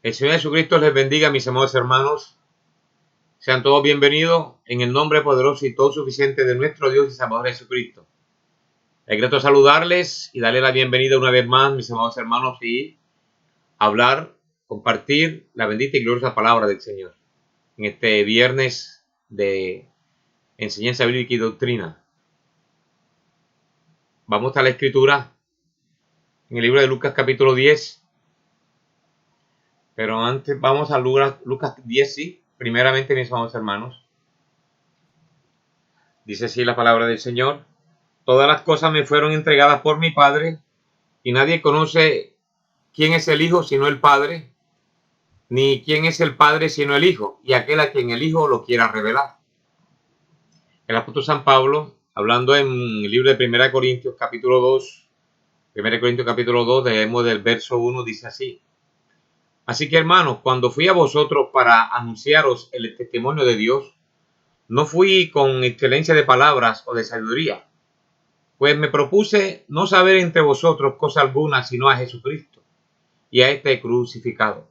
El Señor Jesucristo les bendiga, mis amados hermanos. Sean todos bienvenidos en el nombre poderoso y todo suficiente de nuestro Dios y Salvador Jesucristo. Es grato saludarles y darle la bienvenida una vez más, mis amados hermanos, y hablar, compartir la bendita y gloriosa palabra del Señor en este viernes de enseñanza bíblica y doctrina. Vamos a la Escritura en el libro de Lucas capítulo 10. Pero antes vamos a Lucas 10, sí. Primeramente, mis amados hermanos. Dice así la palabra del Señor. Todas las cosas me fueron entregadas por mi Padre, y nadie conoce quién es el Hijo sino el Padre, ni quién es el Padre sino el Hijo, y aquel a quien el Hijo lo quiera revelar. El apóstol San Pablo, hablando en el libro de 1 Corintios capítulo 2, 1 Corintios capítulo 2, leemos del verso 1, dice así. Así que, hermanos, cuando fui a vosotros para anunciaros el testimonio de Dios, no fui con excelencia de palabras o de sabiduría, pues me propuse no saber entre vosotros cosa alguna sino a Jesucristo y a este crucificado.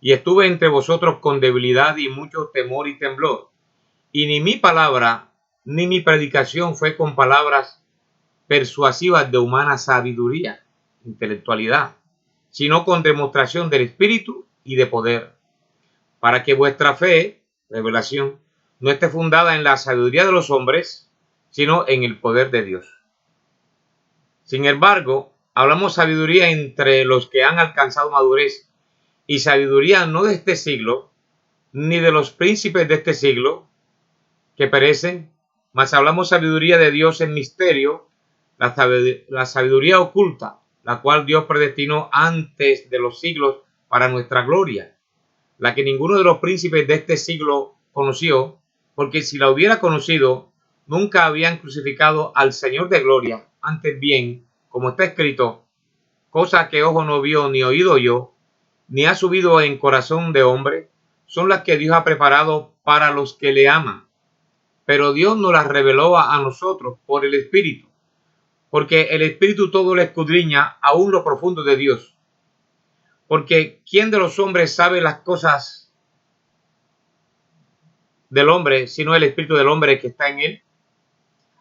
Y estuve entre vosotros con debilidad y mucho temor y temblor, y ni mi palabra ni mi predicación fue con palabras persuasivas de humana sabiduría, intelectualidad, sino con demostración del Espíritu y de poder, para que vuestra fe, revelación, no esté fundada en la sabiduría de los hombres, sino en el poder de Dios. Sin embargo, hablamos sabiduría entre los que han alcanzado madurez, y sabiduría no de este siglo, ni de los príncipes de este siglo, que perecen, mas hablamos sabiduría de Dios en misterio, la sabiduría oculta, la cual Dios predestinó antes de los siglos para nuestra gloria, la que ninguno de los príncipes de este siglo conoció, porque si la hubiera conocido, nunca habían crucificado al Señor de gloria. Antes bien, como está escrito, cosa que ojo no vio ni oído oyó, ni ha subido en corazón de hombre, son las que Dios ha preparado para los que le aman. Pero Dios nos las reveló a nosotros por el Espíritu, porque el Espíritu todo lo escudriña, aún lo profundo de Dios. Porque ¿quién de los hombres sabe las cosas del hombre, sino el Espíritu del hombre que está en él?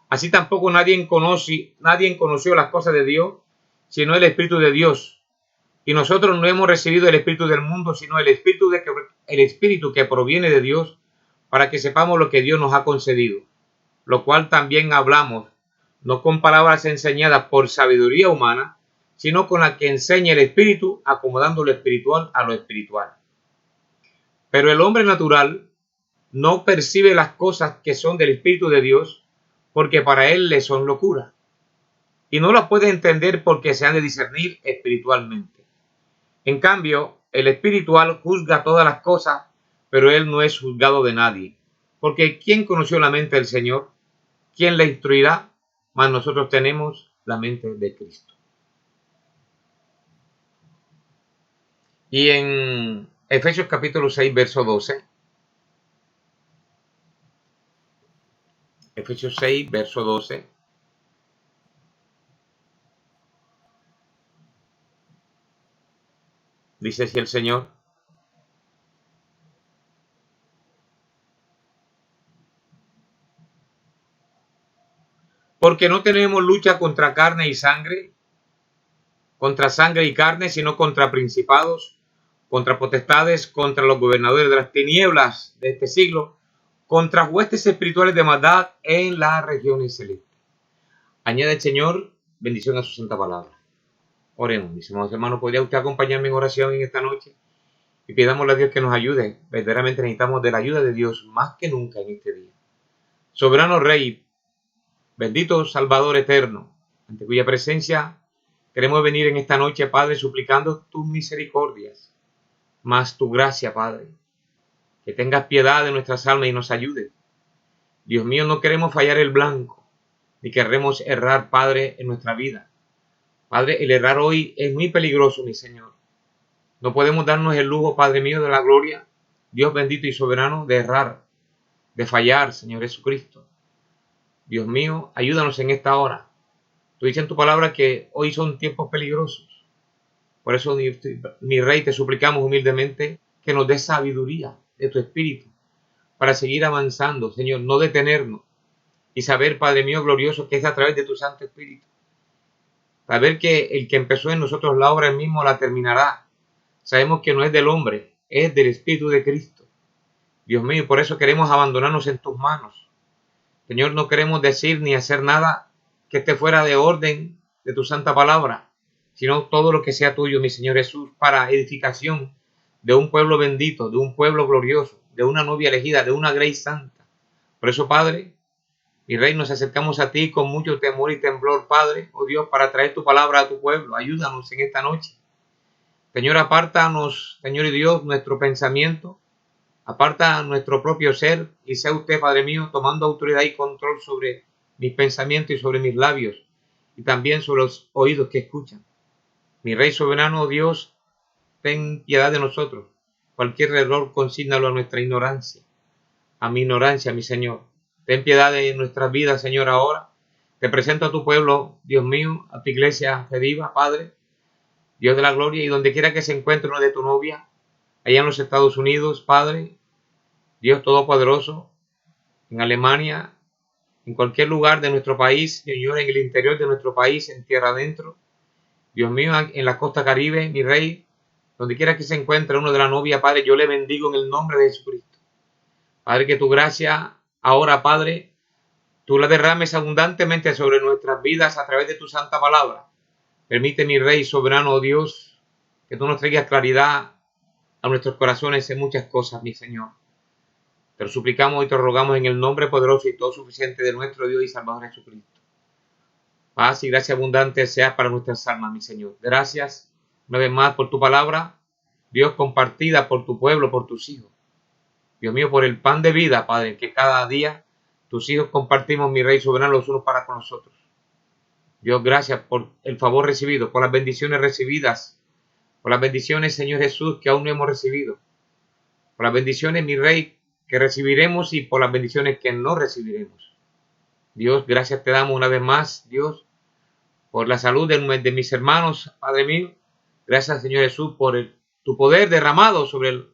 Así tampoco nadie conoció las cosas de Dios, sino el Espíritu de Dios. Y nosotros no hemos recibido el Espíritu del mundo, sino el Espíritu que proviene de Dios, para que sepamos lo que Dios nos ha concedido, lo cual también hablamos, no con palabras enseñadas por sabiduría humana, sino con la que enseña el Espíritu, acomodando lo espiritual a lo espiritual. Pero el hombre natural no percibe las cosas que son del Espíritu de Dios, porque para él le son locura, y no las puede entender porque se han de discernir espiritualmente. En cambio, el espiritual juzga todas las cosas, pero él no es juzgado de nadie. Porque ¿quién conoció la mente del Señor? ¿Quién le instruirá? Mas nosotros tenemos la mente de Cristo. Y en Efesios capítulo 6, verso 12. Efesios 6, verso 12. Dice así el Señor. Porque no tenemos lucha contra carne y sangre, contra sangre y carne, sino contra principados, contra potestades, contra los gobernadores de las tinieblas de este siglo, contra huestes espirituales de maldad en las regiones celestes. Añade el Señor bendición a su santa palabra. Oremos, mis amados hermanos, ¿podría usted acompañarme en oración en esta noche? Y pidámosle a Dios que nos ayude. Verdaderamente necesitamos de la ayuda de Dios más que nunca en este día. Soberano Rey, bendito Salvador eterno, ante cuya presencia queremos venir en esta noche, Padre, suplicando tus misericordias, más tu gracia, Padre. Que tengas piedad de nuestras almas y nos ayude. Dios mío, no queremos fallar el blanco, ni queremos errar, Padre, en nuestra vida. Padre, el errar hoy es muy peligroso, mi Señor. No podemos darnos el lujo, Padre mío, de la gloria, Dios bendito y soberano, de errar, de fallar, Señor Jesucristo. Dios mío, ayúdanos en esta hora. Tú dices en tu palabra que hoy son tiempos peligrosos. Por eso, mi Rey, te suplicamos humildemente que nos des sabiduría de tu Espíritu para seguir avanzando, Señor, no detenernos y saber, Padre mío glorioso, que es a través de tu Santo Espíritu. Saber que el que empezó en nosotros la obra, él mismo la terminará. Sabemos que no es del hombre, es del Espíritu de Cristo. Dios mío, por eso queremos abandonarnos en tus manos. Señor, no queremos decir ni hacer nada que esté fuera de orden de tu santa palabra, sino todo lo que sea tuyo, mi Señor Jesús, para edificación de un pueblo bendito, de un pueblo glorioso, de una novia elegida, de una grey santa. Por eso, Padre, mi Rey, nos acercamos a ti con mucho temor y temblor, Padre, oh Dios, para traer tu palabra a tu pueblo. Ayúdanos en esta noche. Señor, apártanos, Señor y Dios, nuestro pensamiento, aparta nuestro propio ser y sea usted, Padre mío, tomando autoridad y control sobre mis pensamientos y sobre mis labios y también sobre los oídos que escuchan. Mi Rey soberano, Dios, ten piedad de nosotros. Cualquier error, consígnalo a nuestra ignorancia, a mi ignorancia, mi Señor. Ten piedad de nuestras vidas, Señor, ahora. Te presento a tu pueblo, Dios mío, a tu iglesia fe viva, Padre, Dios de la gloria, y donde quiera que se encuentre uno de tu novia, allá en los Estados Unidos, Padre, Dios Todopoderoso, en Alemania, en cualquier lugar de nuestro país, Señor, en el interior de nuestro país, en tierra adentro, Dios mío, en la costa caribe, mi Rey, donde quiera que se encuentre uno de la novia, Padre, yo le bendigo en el nombre de Jesucristo. Padre, que tu gracia ahora, Padre, tú la derrames abundantemente sobre nuestras vidas a través de tu santa palabra. Permite, mi Rey soberano, oh Dios, que tú nos traigas claridad a nuestros corazones en muchas cosas, mi Señor. Te lo suplicamos y te rogamos en el nombre poderoso y todo suficiente de nuestro Dios y Salvador Jesucristo. Paz y gracia abundante sea para nuestras almas, mi Señor. Gracias una vez más por tu palabra, Dios, compartida por tu pueblo, por tus hijos. Dios mío, por el pan de vida, Padre, que cada día tus hijos compartimos, mi Rey soberano, los unos para con nosotros. Dios, gracias por el favor recibido, por las bendiciones recibidas, por las bendiciones, Señor Jesús, que aún no hemos recibido, por las bendiciones, mi Rey, que recibiremos y por las bendiciones que no recibiremos. Dios, gracias te damos una vez más, Dios, por la salud de mis hermanos, Padre mío. Gracias, Señor Jesús, por tu poder derramado sobre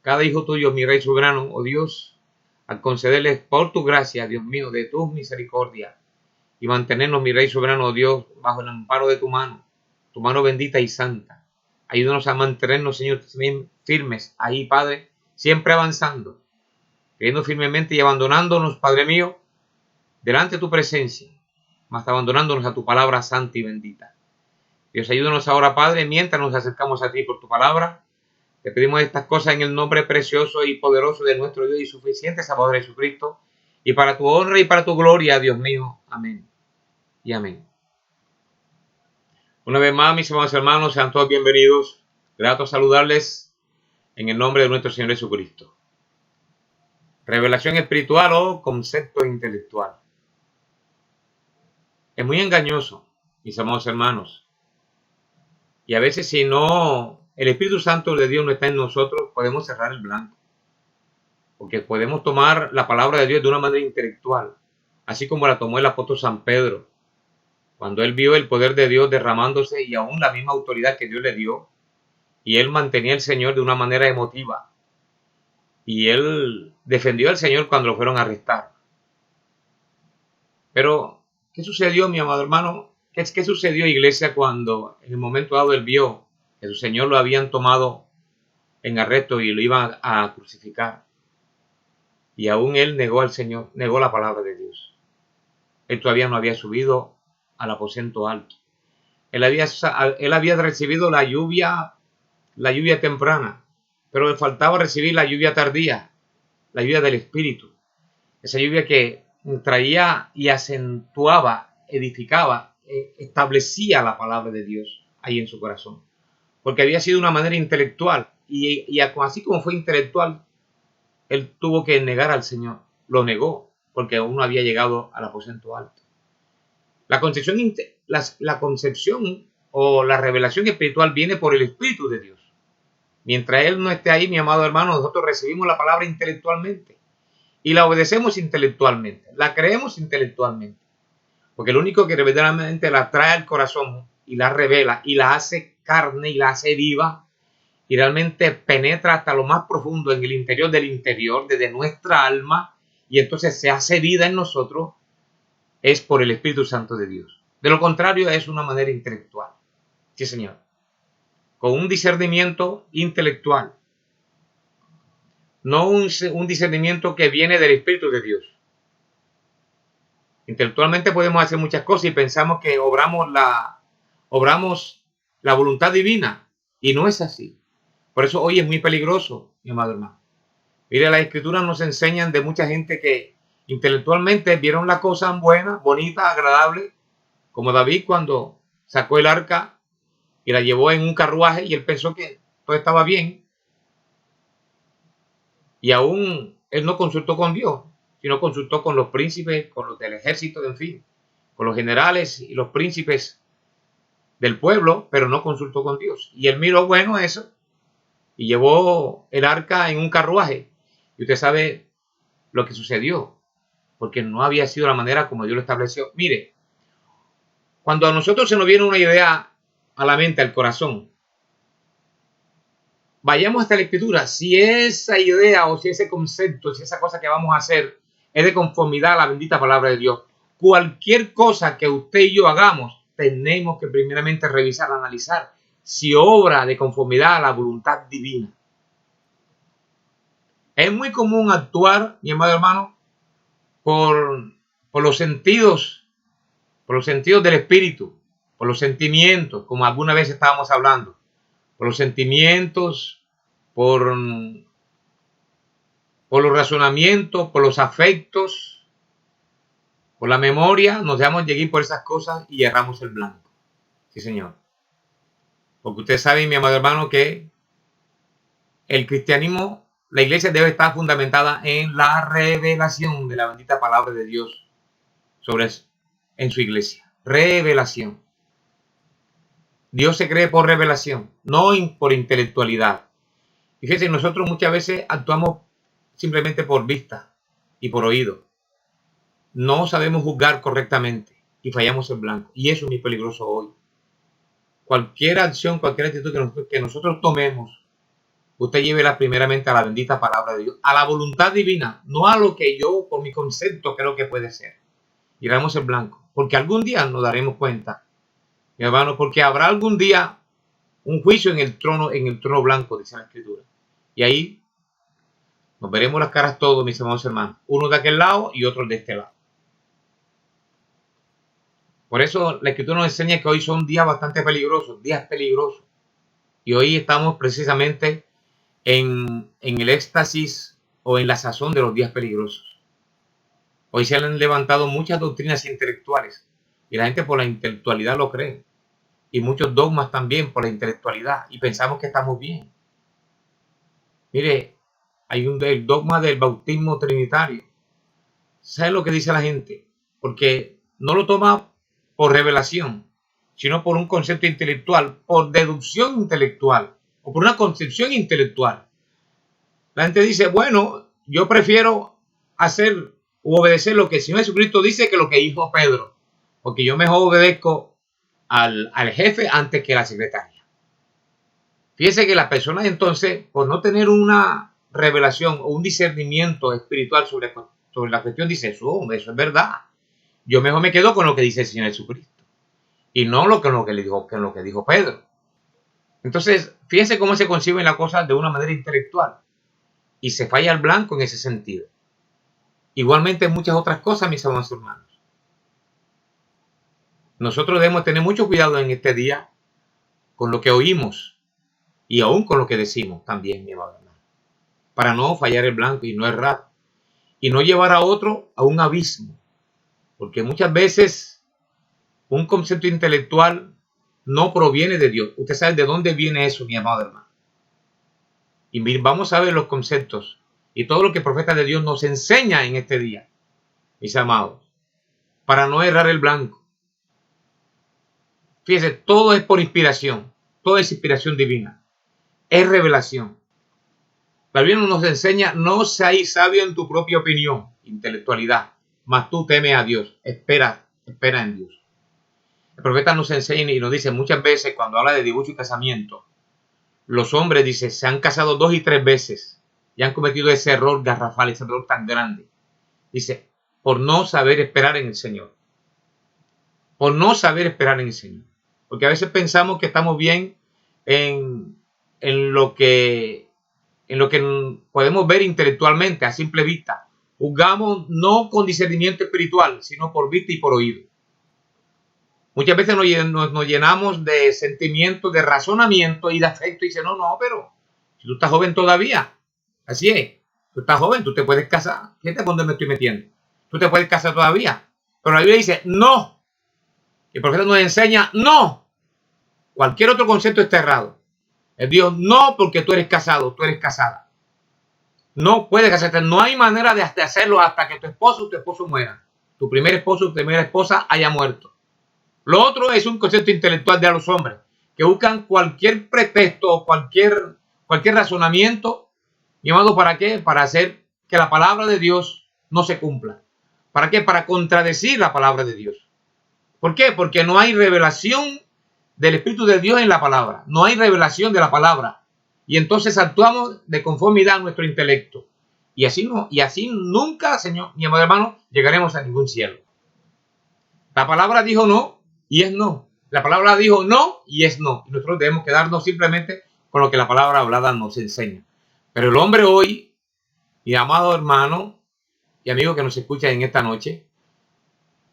cada hijo tuyo, mi Rey soberano, oh Dios, al concederles por tu gracia, Dios mío, de tu misericordia, y mantenernos, mi Rey soberano, oh Dios, bajo el amparo de tu mano bendita y santa. Ayúdanos a mantenernos, Señor, firmes ahí, Padre, siempre avanzando, creyendo firmemente y abandonándonos, Padre mío, delante de tu presencia, más abandonándonos a tu palabra santa y bendita. Dios, ayúdanos ahora, Padre, mientras nos acercamos a ti por tu palabra. Te pedimos estas cosas en el nombre precioso y poderoso de nuestro Dios y suficiente Salvador Jesucristo, y para tu honra y para tu gloria, Dios mío. Amén y amén. Una vez más, mis amados hermanos, sean todos bienvenidos. Grato saludarles en el nombre de nuestro Señor Jesucristo. Revelación espiritual o concepto intelectual. Es muy engañoso, mis amados hermanos. Y a veces, si no, el Espíritu Santo de Dios no está en nosotros, podemos cerrar el blanco. Porque podemos tomar la palabra de Dios de una manera intelectual, así como la tomó el apóstol San Pedro, cuando él vio el poder de Dios derramándose y aún la misma autoridad que Dios le dio, y él mantenía al Señor de una manera emotiva. Y él defendió al Señor cuando lo fueron a arrestar. Pero, ¿qué sucedió, mi amado hermano? ¿Qué sucedió, iglesia, cuando en el momento dado él vio que su Señor lo habían tomado en arresto y lo iban a crucificar? Y aún él negó al Señor, negó la palabra de Dios. Él todavía no había subido al aposento alto. Él había recibido la lluvia temprana, pero le faltaba recibir la lluvia tardía, la lluvia del Espíritu. Esa lluvia que traía y acentuaba, edificaba, establecía la palabra de Dios ahí en su corazón, porque había sido una manera intelectual y así como fue intelectual, él tuvo que negar al Señor, lo negó porque aún no había llegado al aposento alto. La concepción o la revelación espiritual viene por el Espíritu de Dios. Mientras Él no esté ahí, mi amado hermano, nosotros recibimos la palabra intelectualmente y la obedecemos intelectualmente, la creemos intelectualmente. Porque el único que verdaderamente la trae al corazón y la revela y la hace carne y la hace viva y realmente penetra hasta lo más profundo en el interior del interior, desde nuestra alma, y entonces se hace vida en nosotros, es por el Espíritu Santo de Dios. De lo contrario, es una manera intelectual. Sí, Señor. Con un discernimiento intelectual. No un discernimiento que viene del Espíritu de Dios. Intelectualmente podemos hacer muchas cosas y pensamos que obramos la voluntad divina. Y no es así. Por eso hoy es muy peligroso, mi amado hermano. Mire, las escrituras nos enseñan de mucha gente que intelectualmente vieron la cosa buena, bonita, agradable, como David cuando sacó el arca y la llevó en un carruaje y él pensó que todo estaba bien. Y aún él no consultó con Dios, sino consultó con los príncipes, con los del ejército, en fin, con los generales y los príncipes del pueblo, pero no consultó con Dios. Y él miró bueno eso y llevó el arca en un carruaje. Y usted sabe lo que sucedió, porque no había sido la manera como Dios lo estableció. Mire, cuando a nosotros se nos viene una idea a la mente, al corazón, vayamos hasta la Escritura. Si esa idea o si ese concepto, si esa cosa que vamos a hacer es de conformidad a la bendita palabra de Dios, cualquier cosa que usted y yo hagamos, tenemos que primeramente revisar, analizar si obra de conformidad a la voluntad divina. Es muy común actuar, mi amado hermano, por los sentidos del espíritu, por los sentimientos, como alguna vez estábamos hablando, por los sentimientos, por los razonamientos, por los afectos, por la memoria, nos dejamos llegar por esas cosas y erramos el blanco. Sí, Señor. Porque usted sabe, mi amado hermano, que el cristianismo, la iglesia debe estar fundamentada en la revelación de la bendita palabra de Dios en su iglesia. Revelación. Dios se cree por revelación, no por intelectualidad. Y fíjense, nosotros muchas veces actuamos simplemente por vista y por oído. No sabemos juzgar correctamente y fallamos en blanco. Y eso es muy peligroso hoy. Cualquier acción, cualquier actitud que nosotros tomemos, usted llévela primeramente a la bendita palabra de Dios, a la voluntad divina, no a lo que yo por mi concepto creo que puede ser. Y erramos en blanco, porque algún día nos daremos cuenta, mi hermano, porque habrá algún día un juicio en el trono blanco, dice la Escritura. Y ahí nos veremos las caras todos, mis amados hermanos, uno de aquel lado y otro de este lado. Por eso la Escritura nos enseña que hoy son días bastante peligrosos, días peligrosos. Y hoy estamos precisamente en el éxtasis o en la sazón de los días peligrosos. Hoy se han levantado muchas doctrinas intelectuales y la gente por la intelectualidad lo cree. Y muchos dogmas también por la intelectualidad y pensamos que estamos bien. Mire, hay el dogma del bautismo trinitario. ¿Sabe lo que dice la gente? Porque no lo toma por revelación, sino por un concepto intelectual, por deducción intelectual o por una concepción intelectual. La gente dice, bueno, yo prefiero hacer o obedecer lo que el Señor Jesucristo dice que lo que dijo Pedro, porque yo mejor obedezco al jefe antes que a la secretaria. Fíjese que las personas entonces, por no tener una revelación o un discernimiento espiritual sobre la cuestión, dice, eso es verdad. Yo mejor me quedo con lo que dice el Señor Jesucristo y no con lo que dijo Pedro. Entonces, fíjense cómo se conciben las cosas de una manera intelectual y se falla el blanco en ese sentido. Igualmente muchas otras cosas, mis amados hermanos. Nosotros debemos tener mucho cuidado en este día con lo que oímos y aún con lo que decimos también, mi amado hermano, para no fallar el blanco y no errar y no llevar a otro a un abismo, porque muchas veces un concepto intelectual no proviene de Dios. Usted sabe de dónde viene eso, mi amado hermano. Y vamos a ver los conceptos y todo lo que el profeta de Dios nos enseña en este día, mis amados, para no errar el blanco. Fíjese, todo es por inspiración, todo es inspiración divina, es revelación. La Biblia nos enseña, no seas sabio en tu propia opinión, intelectualidad, mas tú teme a Dios, espera en Dios. El profeta nos enseña y nos dice muchas veces cuando habla de divorcio y casamiento, los hombres, dice, se han casado 2 y 3 veces y han cometido ese error garrafal, ese error tan grande. Dice, por no saber esperar en el Señor. Por no saber esperar en el Señor. Porque a veces pensamos que estamos bien en lo que podemos ver intelectualmente a simple vista. Juzgamos no con discernimiento espiritual, sino por vista y por oído. Muchas veces nos llenamos de sentimientos, de razonamiento y de afecto y dice, no, pero si tú estás joven todavía, así es, tú estás joven, tú te puedes casar. Fíjate dónde me estoy metiendo. Tú te puedes casar todavía. Pero la Biblia dice, no. El profeta nos enseña, no. Cualquier otro concepto está errado. El Dios, no, porque tú eres casado, tú eres casada. No puedes casarte. No hay manera de hacerlo hasta que tu esposo o tu esposo muera. Tu primer esposo o tu primera esposa haya muerto. Lo otro es un concepto intelectual de los hombres que buscan cualquier pretexto o cualquier razonamiento. ¿Llamado para qué? Para hacer que la palabra de Dios no se cumpla. ¿Para qué? Para contradecir la palabra de Dios. ¿Por qué? Porque no hay revelación del Espíritu de Dios en la palabra. No hay revelación de la palabra. Y entonces actuamos de conformidad a nuestro intelecto. Y así nunca, Señor, mi amado hermano, llegaremos a ningún cielo. La palabra dijo no y es no. La palabra dijo no y es no. Y nosotros debemos quedarnos simplemente con lo que la palabra hablada nos enseña. Pero el hombre hoy, mi amado hermano y amigo que nos escucha en esta noche,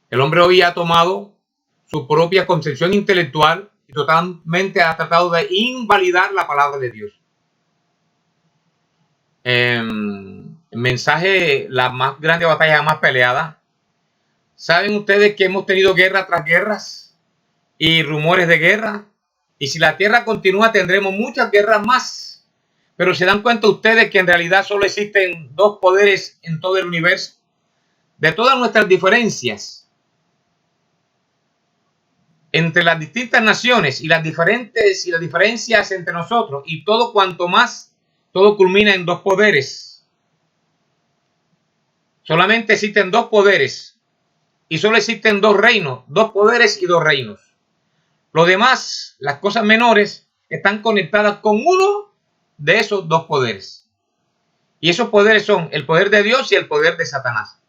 el hombre hoy ha tomado su propia concepción intelectual y totalmente ha tratado de invalidar la palabra de Dios. El mensaje, la más grande batalla jamás peleada. ¿Saben ustedes que hemos tenido guerra tras guerras y rumores de guerra? Y si la tierra continúa tendremos muchas guerras más. Pero ¿se dan cuenta ustedes que en realidad solo existen 2 poderes en todo el universo? De todas nuestras diferencias entre las distintas naciones y las diferencias entre nosotros y todo cuanto más, todo culmina en 2 poderes. Solamente existen 2 poderes y solo existen 2 reinos, 2 poderes y 2 reinos. Lo demás, las cosas menores, están conectadas con uno de esos 2 poderes. Y esos poderes son el poder de Dios y el poder de Satanás.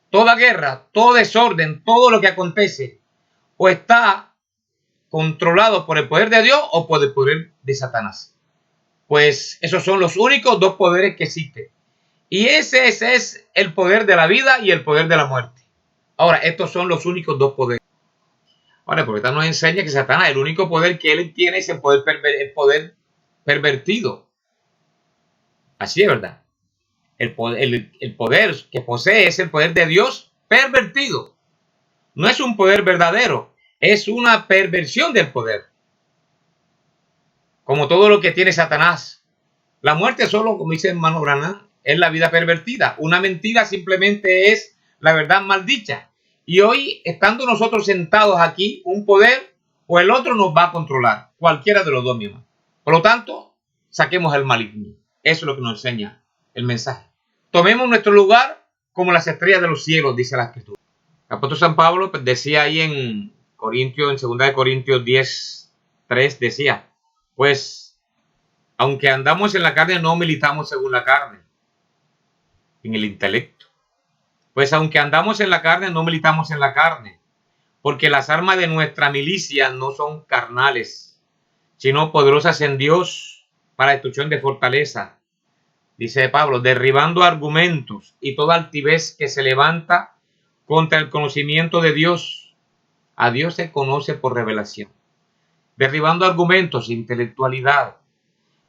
Toda guerra, todo desorden, todo lo que acontece, o está controlado por el poder de Dios o por el poder de Satanás. Pues esos son los únicos 2 poderes que existen. Y ese es el poder de la vida y el poder de la muerte. Ahora, estos son los únicos 2 poderes. Ahora, el profeta nos enseña que Satanás, el único poder que él tiene es el poder pervertido. Así es, ¿verdad? El poder que posee es el poder de Dios pervertido. No es un poder verdadero, es una perversión del poder. Como todo lo que tiene Satanás. La muerte solo, como dice hermano Branham, es la vida pervertida. Una mentira simplemente es la verdad mal dicha. Y hoy, estando nosotros sentados aquí, un poder o el otro nos va a controlar. Cualquiera de los dos mismos. Por lo tanto, saquemos el maligno. Eso es lo que nos enseña el mensaje. Tomemos nuestro lugar como las estrellas de los cielos, dice la Escritura. El apóstol San Pablo decía ahí en 2 Corintios 10:3, decía, pues, aunque andamos en la carne, no militamos según la carne, en el intelecto. Pues aunque andamos en la carne, no militamos en la carne, porque las armas de nuestra milicia no son carnales, sino poderosas en Dios para destrucción de fortaleza. Dice Pablo, derribando argumentos y toda altivez que se levanta contra el conocimiento de Dios. A Dios se conoce por revelación. Derribando argumentos, intelectualidad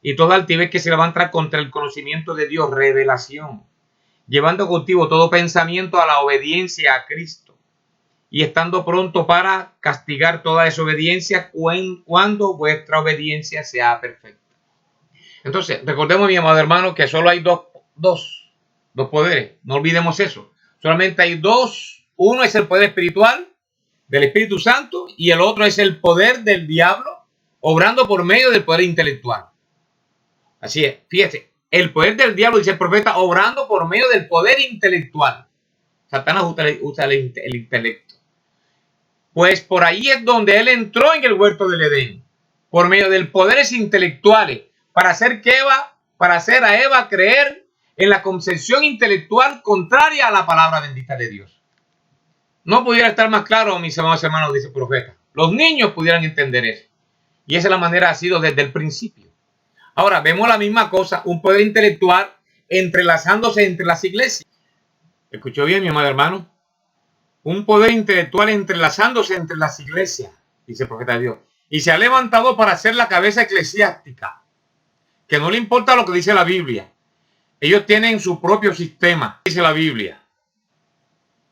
y toda altivez que se levanta contra el conocimiento de Dios, revelación. Llevando contigo todo pensamiento a la obediencia a Cristo y estando pronto para castigar toda desobediencia cuando vuestra obediencia sea perfecta. Entonces, recordemos, mi amado hermano, que solo hay dos poderes. No olvidemos eso. Solamente hay 2. Uno es el poder espiritual del Espíritu Santo y el otro es el poder del diablo obrando por medio del poder intelectual. Así es, fíjese, el poder del diablo, dice el profeta, obrando por medio del poder intelectual. Satanás usa el intelecto. Pues por ahí es donde él entró en el huerto del Edén, por medio de poderes intelectuales, para hacer a Eva creer en la concepción intelectual contraria a la palabra bendita de Dios. No pudiera estar más claro, mis amados hermanos, dice el profeta. Los niños pudieran entender eso. Y esa es la manera, ha sido desde el principio. Ahora, vemos la misma cosa, un poder intelectual entrelazándose entre las iglesias. ¿Escuchó bien, mi amado hermano? Un poder intelectual entrelazándose entre las iglesias, dice el profeta de Dios. Y se ha levantado para ser la cabeza eclesiástica, que no le importa lo que dice la Biblia. Ellos tienen su propio sistema, dice la Biblia.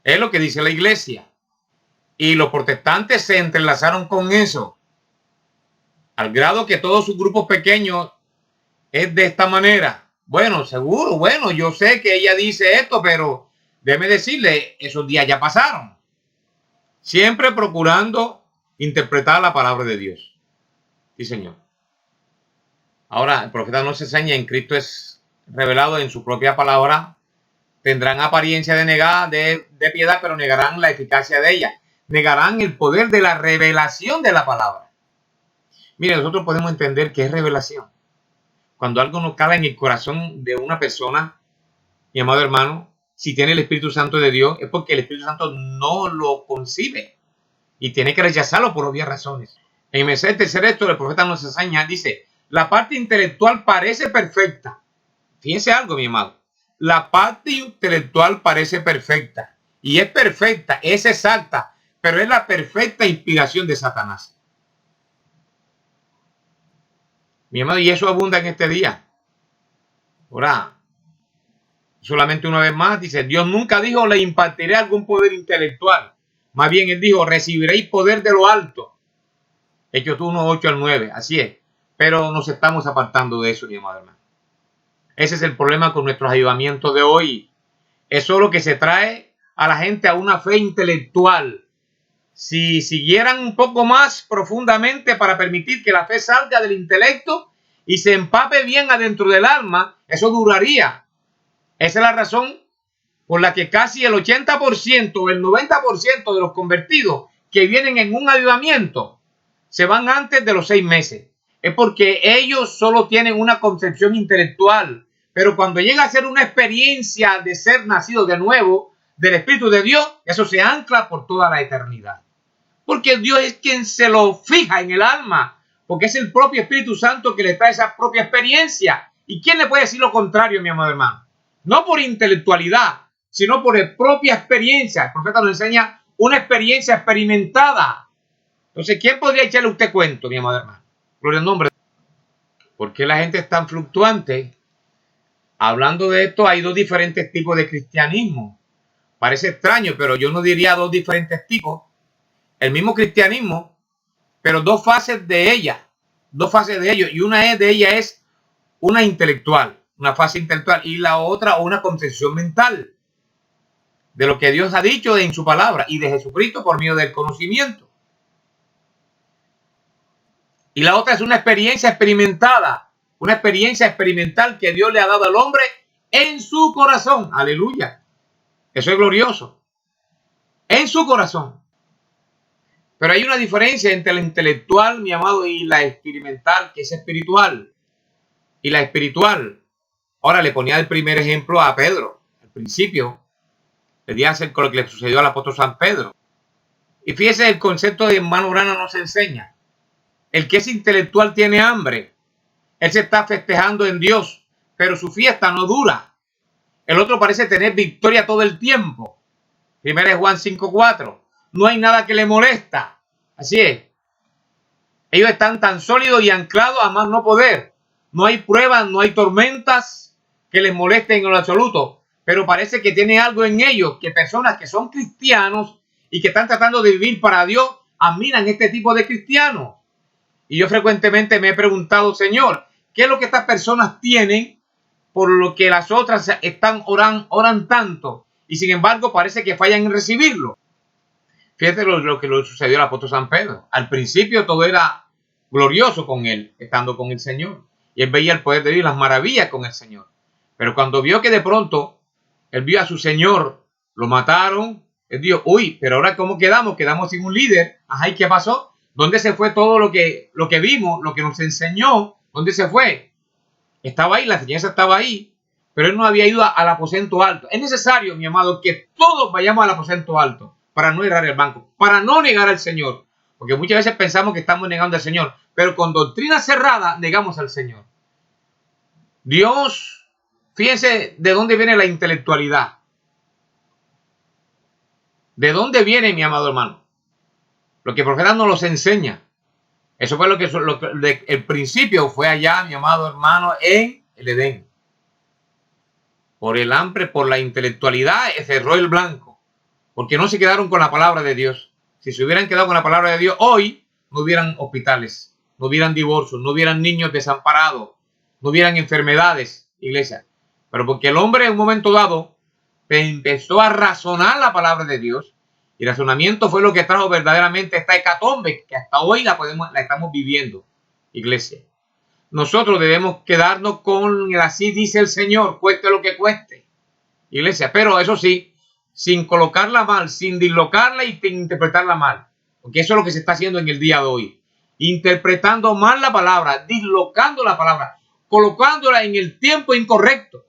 Es lo que dice la iglesia. Y los protestantes se entrelazaron con eso, al grado que todos sus grupos pequeños es de esta manera. Bueno, seguro, bueno, yo sé que ella dice esto, pero déjeme decirle, esos días ya pasaron. Siempre procurando interpretar la palabra de Dios. Sí, Señor. Ahora, el profeta nos enseña, en Cristo es revelado en su propia palabra. Tendrán apariencia de piedad, pero negarán la eficacia de ella. Negarán el poder de la revelación de la palabra. Mire, nosotros podemos entender que es revelación. Cuando algo no cala en el corazón de una persona, mi amado hermano, si tiene el Espíritu Santo de Dios, es porque el Espíritu Santo no lo concibe y tiene que rechazarlo por obvias razones. En el tercer esto, el profeta nos enseña, dice, la parte intelectual parece perfecta. Fíjense algo, mi amado. La parte intelectual parece perfecta. Y es perfecta, es exacta, pero es la perfecta inspiración de Satanás. Mi amado, y eso abunda en este día. Ahora, solamente una vez más, dice, Dios nunca dijo, le impartiré algún poder intelectual. Más bien él dijo, recibiréis poder de lo alto. Hechos 1, 8 al 9, así es. Pero nos estamos apartando de eso, mi amado hermano. Ese es el problema con nuestros avivamientos de hoy. Es solo que se trae a la gente a una fe intelectual. Si siguieran un poco más profundamente para permitir que la fe salga del intelecto y se empape bien adentro del alma, eso duraría. Esa es la razón por la que casi el 80% o el 90% de los convertidos que vienen en un avivamiento se van antes de los 6 meses. Es porque ellos solo tienen una concepción intelectual. Pero cuando llega a ser una experiencia de ser nacido de nuevo del Espíritu de Dios, eso se ancla por toda la eternidad. Porque Dios es quien se lo fija en el alma. Porque es el propio Espíritu Santo que le trae esa propia experiencia. ¿Y quién le puede decir lo contrario, mi amado hermano? No por intelectualidad, sino por la propia experiencia. El profeta nos enseña una experiencia experimentada. Entonces, ¿quién podría echarle a usted cuento, mi amado hermano? Gloria al nombre. ¿Por qué la gente es tan fluctuante? Hablando de esto, hay dos diferentes tipos de cristianismo. Parece extraño, pero yo no diría dos diferentes tipos. El mismo cristianismo, pero dos fases de ella. Dos fases de ello. Y una de ellas es una intelectual, una fase intelectual. Y la otra, una concepción mental de lo que Dios ha dicho en su palabra y de Jesucristo por medio del conocimiento. Y la otra es una experiencia experimentada. Una experiencia experimental que Dios le ha dado al hombre en su corazón. Aleluya. Eso es glorioso. En su corazón. Pero hay una diferencia entre la intelectual, mi amado, y la experimental, que es espiritual. Y la espiritual. Ahora le ponía el primer ejemplo a Pedro. Al principio, le di a hacer con lo que le sucedió al apóstol San Pedro. Y fíjese, el concepto de hermano Brana nos enseña. El que es intelectual tiene hambre. Él se está festejando en Dios, pero su fiesta no dura. El otro parece tener victoria todo el tiempo. Primero es Juan 5:4. No hay nada que le molesta. Así es. Ellos están tan sólidos y anclados a más no poder. No hay pruebas, no hay tormentas que les molesten en lo absoluto. Pero parece que tiene algo en ellos, que personas que son cristianos y que están tratando de vivir para Dios, admiran este tipo de cristianos. Y yo frecuentemente me he preguntado, Señor, ¿qué es lo que estas personas tienen por lo que las otras oran tanto? Y sin embargo parece que fallan en recibirlo. Fíjate lo que le sucedió al apóstol San Pedro. Al principio todo era glorioso con él, estando con el Señor. Y él veía el poder de Dios y las maravillas con el Señor. Pero cuando vio que de pronto él vio a su Señor, lo mataron Él dijo, uy, pero ahora ¿cómo quedamos? Quedamos sin un líder. Ajá, ¿y qué pasó? ¿Dónde se fue todo lo que vimos, lo que nos enseñó? ¿Dónde se fue? Estaba ahí, la enseñanza estaba ahí, pero él no había ido al aposento alto. Es necesario, mi amado, que todos vayamos al aposento alto para no errar el banco, para no negar al Señor. Porque muchas veces pensamos que estamos negando al Señor, pero con doctrina cerrada negamos al Señor. Dios, fíjense de dónde viene la intelectualidad. ¿De dónde viene, mi amado hermano? Lo que el profeta nos los enseña. Eso fue lo que el principio fue allá, mi amado hermano, en el Edén. Por el hambre, por la intelectualidad, cerró el blanco. Porque no se quedaron con la palabra de Dios. Si se hubieran quedado con la palabra de Dios, hoy no hubieran hospitales, no hubieran divorcios, no hubieran niños desamparados, no hubieran enfermedades, iglesia. Pero porque el hombre en un momento dado empezó a razonar la palabra de Dios, y el razonamiento fue lo que trajo verdaderamente esta hecatombe que hasta hoy la estamos viviendo, iglesia. Nosotros debemos quedarnos con el así dice el Señor, cueste lo que cueste, iglesia. Pero eso sí, sin colocarla mal, sin dislocarla y sin interpretarla mal. Porque eso es lo que se está haciendo en el día de hoy. Interpretando mal la palabra, dislocando la palabra, colocándola en el tiempo incorrecto.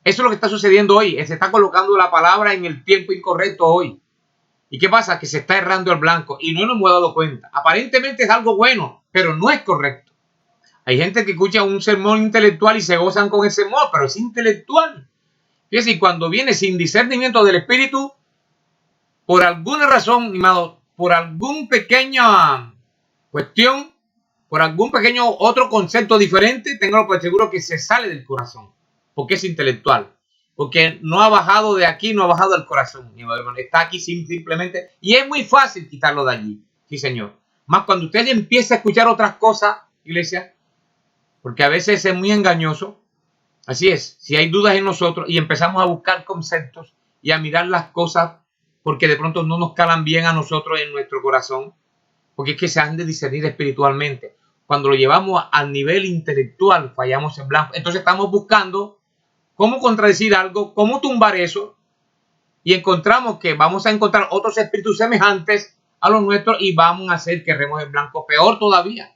Eso es lo que está sucediendo hoy. Se está colocando la palabra en el tiempo incorrecto hoy. ¿Y qué pasa? Que se está errando el blanco y no nos hemos dado cuenta. Aparentemente es algo bueno, pero no es correcto. Hay gente que escucha un sermón intelectual y se gozan con ese sermón, pero es intelectual. Fíjense, y cuando viene sin discernimiento del Espíritu, por alguna razón, amado, por alguna pequeña cuestión, por algún pequeño otro concepto diferente, tengo por seguro que se sale del corazón, porque es intelectual, porque no ha bajado de aquí, no ha bajado del corazón, está aquí simplemente, y es muy fácil quitarlo de allí, sí señor. Más cuando usted empieza a escuchar otras cosas, iglesia, porque a veces es muy engañoso. Así es, si hay dudas en nosotros y empezamos a buscar conceptos y a mirar las cosas porque de pronto no nos calan bien a nosotros en nuestro corazón, porque es que se han de discernir espiritualmente. Cuando lo llevamos al nivel intelectual, fallamos en blanco. Entonces estamos buscando cómo contradecir algo, cómo tumbar eso, y encontramos que vamos a encontrar otros espíritus semejantes a los nuestros y vamos a hacer que erremos en blanco, peor todavía,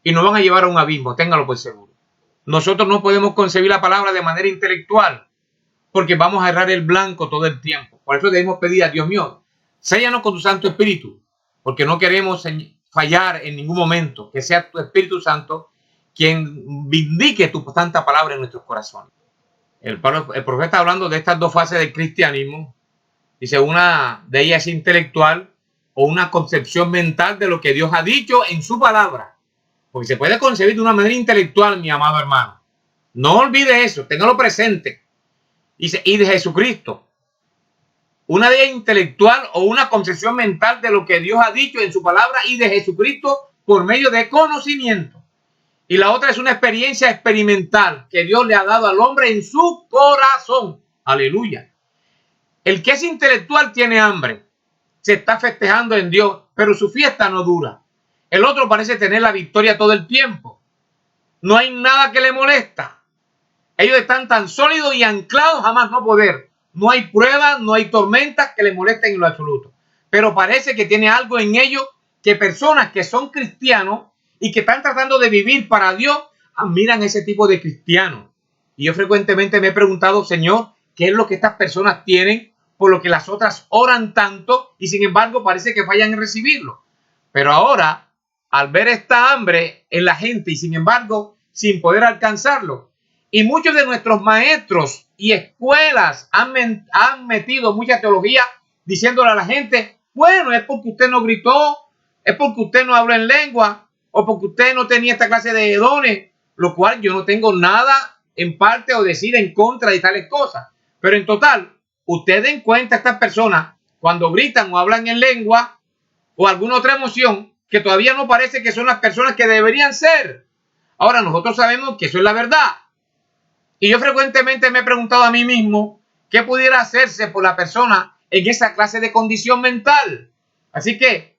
y nos van a llevar a un abismo, téngalo por seguro. Nosotros no podemos concebir la palabra de manera intelectual porque vamos a errar el blanco todo el tiempo. Por eso debemos pedir a Dios mío, séllanos con tu Santo Espíritu, porque no queremos fallar en ningún momento. Que sea tu Espíritu Santo quien vindique tu santa palabra en nuestros corazones. El profeta está hablando de estas dos fases del cristianismo. Dice, una de ellas es intelectual o una concepción mental de lo que Dios ha dicho en su palabra. Porque se puede concebir de una manera intelectual, mi amado hermano. No olvide eso, téngalo presente. Dice, y de Jesucristo. Una de ellas intelectual o una concepción mental de lo que Dios ha dicho en su palabra y de Jesucristo por medio de conocimiento. Y la otra es una experiencia experimental que Dios le ha dado al hombre en su corazón. Aleluya. El que es intelectual tiene hambre. Se está festejando en Dios, pero su fiesta no dura. El otro parece tener la victoria todo el tiempo. No hay nada que le molesta. Ellos están tan sólidos y anclados jamás no poder. No hay pruebas, no hay tormentas que le molesten en lo absoluto. Pero parece que tiene algo en ellos que personas que son cristianos y que están tratando de vivir para Dios, admiran ese tipo de cristianos. Y yo frecuentemente me he preguntado, Señor, ¿qué es lo que estas personas tienen por lo que las otras oran tanto y sin embargo parece que fallan en recibirlo? Pero ahora, al ver esta hambre en la gente y sin embargo sin poder alcanzarlo, y muchos de nuestros maestros y escuelas han metido mucha teología diciéndole a la gente, bueno, es porque usted no gritó, es porque usted no habló en lengua, o porque usted no tenía esta clase de dones, lo cual yo no tengo nada en parte o decir en contra de tales cosas. Pero en total, usted den cuenta a estas personas cuando gritan o hablan en lengua o alguna otra emoción que todavía no parece que son las personas que deberían ser. Ahora, nosotros sabemos que eso es la verdad. Y yo frecuentemente me he preguntado a mí mismo qué pudiera hacerse por la persona en esa clase de condición mental. Así que,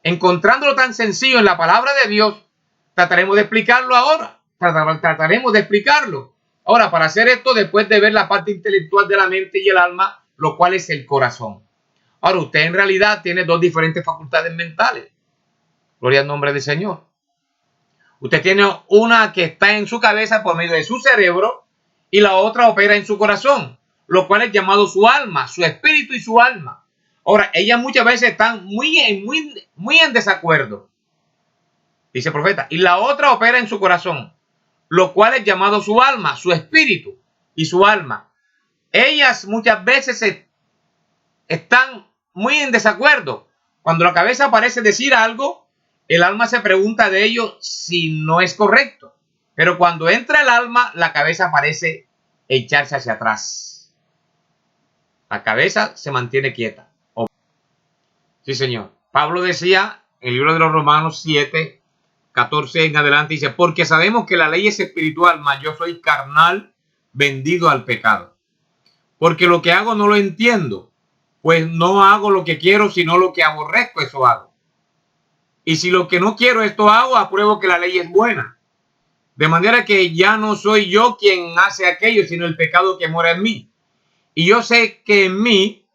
encontrándolo tan sencillo en la palabra de Dios, trataremos de explicarlo ahora. Trataremos de explicarlo. Ahora, para hacer esto, después de ver la parte intelectual de la mente y el alma, lo cual es el corazón. Ahora, usted en realidad tiene dos diferentes facultades mentales. Gloria al nombre del Señor. Usted tiene una que está en su cabeza por medio de su cerebro y la otra opera en su corazón, lo cual es llamado su alma, su espíritu y su alma. Ahora, ellas muchas veces están muy en desacuerdo, dice el profeta, y la otra opera en su corazón, lo cual es llamado su alma, su espíritu y su alma. Ellas muchas veces están muy en desacuerdo. Cuando la cabeza parece decir algo, el alma se pregunta de ello si no es correcto. Pero cuando entra el alma, la cabeza parece echarse hacia atrás. La cabeza se mantiene quieta. Sí, señor. Pablo decía en el libro de los Romanos 7, 14 en adelante, dice, porque sabemos que la ley es espiritual, mas yo soy carnal, vendido al pecado. Porque lo que hago no lo entiendo, pues no hago lo que quiero, sino lo que aborrezco, eso hago. Y si lo que no quiero esto hago, apruebo que la ley es buena. De manera que ya no soy yo quien hace aquello, sino el pecado que mora en mí. Y yo sé que en mí,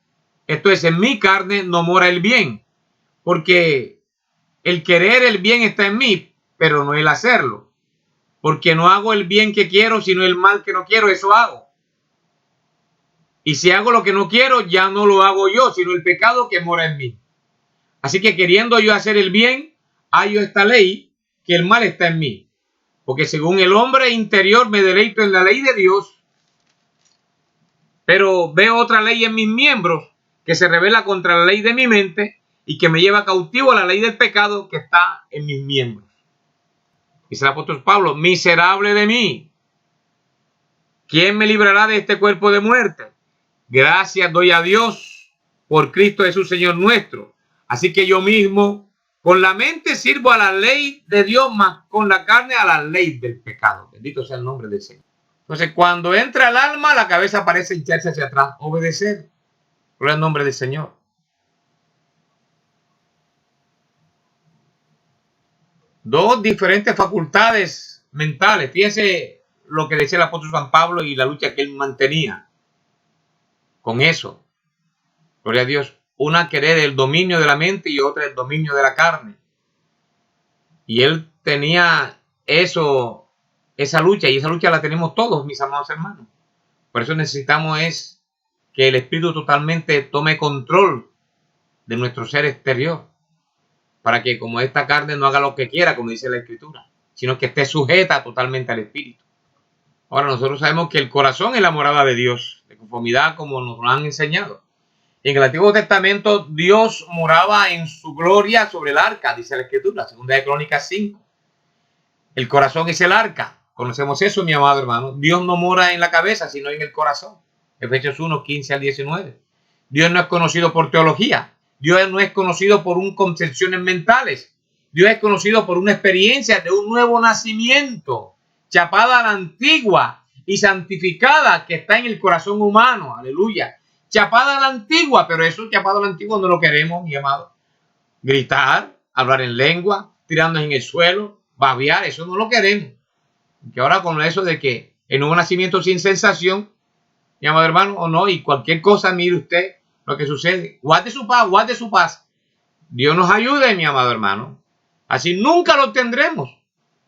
esto es, en mi carne, no mora el bien. Porque el querer el bien está en mí, pero no el hacerlo. Porque no hago el bien que quiero, sino el mal que no quiero, eso hago. Y si hago lo que no quiero, ya no lo hago yo, sino el pecado que mora en mí. Así que queriendo yo hacer el bien, hallo esta ley, que el mal está en mí. Porque según el hombre interior me deleito en la ley de Dios, pero veo otra ley en mis miembros que se revela contra la ley de mi mente y que me lleva cautivo a la ley del pecado que está en mis miembros. Dice el apóstol Pablo, miserable de mí, ¿quién me librará de este cuerpo de muerte? Gracias doy a Dios por Cristo Jesús, Señor nuestro. Así que yo mismo, con la mente sirvo a la ley de Dios, más con la carne a la ley del pecado. Bendito sea el nombre del Señor. Entonces, cuando entra el alma, la cabeza parece echarse hacia atrás, obedecer. Gloria al nombre del Señor. Dos diferentes facultades mentales. Fíjense lo que decía el apóstol San Pablo y la lucha que él mantenía con eso. Gloria a Dios. Una querer el dominio de la mente y otra el dominio de la carne. Y él tenía esa lucha, y esa lucha la tenemos todos, mis amados hermanos. Por eso necesitamos es que el Espíritu totalmente tome control de nuestro ser exterior, para que como esta carne no haga lo que quiera, como dice la Escritura, sino que esté sujeta totalmente al Espíritu. Ahora nosotros sabemos que el corazón es la morada de Dios, de conformidad como nos lo han enseñado. En el Antiguo Testamento Dios moraba en su gloria sobre el arca, dice la Escritura, segunda de Crónicas 5. El corazón es el arca. Conocemos eso, mi amado hermano. Dios no mora en la cabeza, sino en el corazón. Efesios 1, 15 al 19. Dios no es conocido por teología. Dios no es conocido por concepciones mentales. Dios es conocido por una experiencia de un nuevo nacimiento, chapada a la antigua y santificada que está en el corazón humano. Aleluya. Chapada a la antigua, pero eso chapado a la antigua no lo queremos, mi amado. Gritar, hablar en lengua, tirarnos en el suelo, babear, eso no lo queremos. Que ahora con eso de que el nuevo nacimiento sin sensación, mi amado hermano, o no, y cualquier cosa, mire usted lo que sucede. Guarde su paz, guarde su paz. Dios nos ayude, mi amado hermano. Así nunca lo tendremos.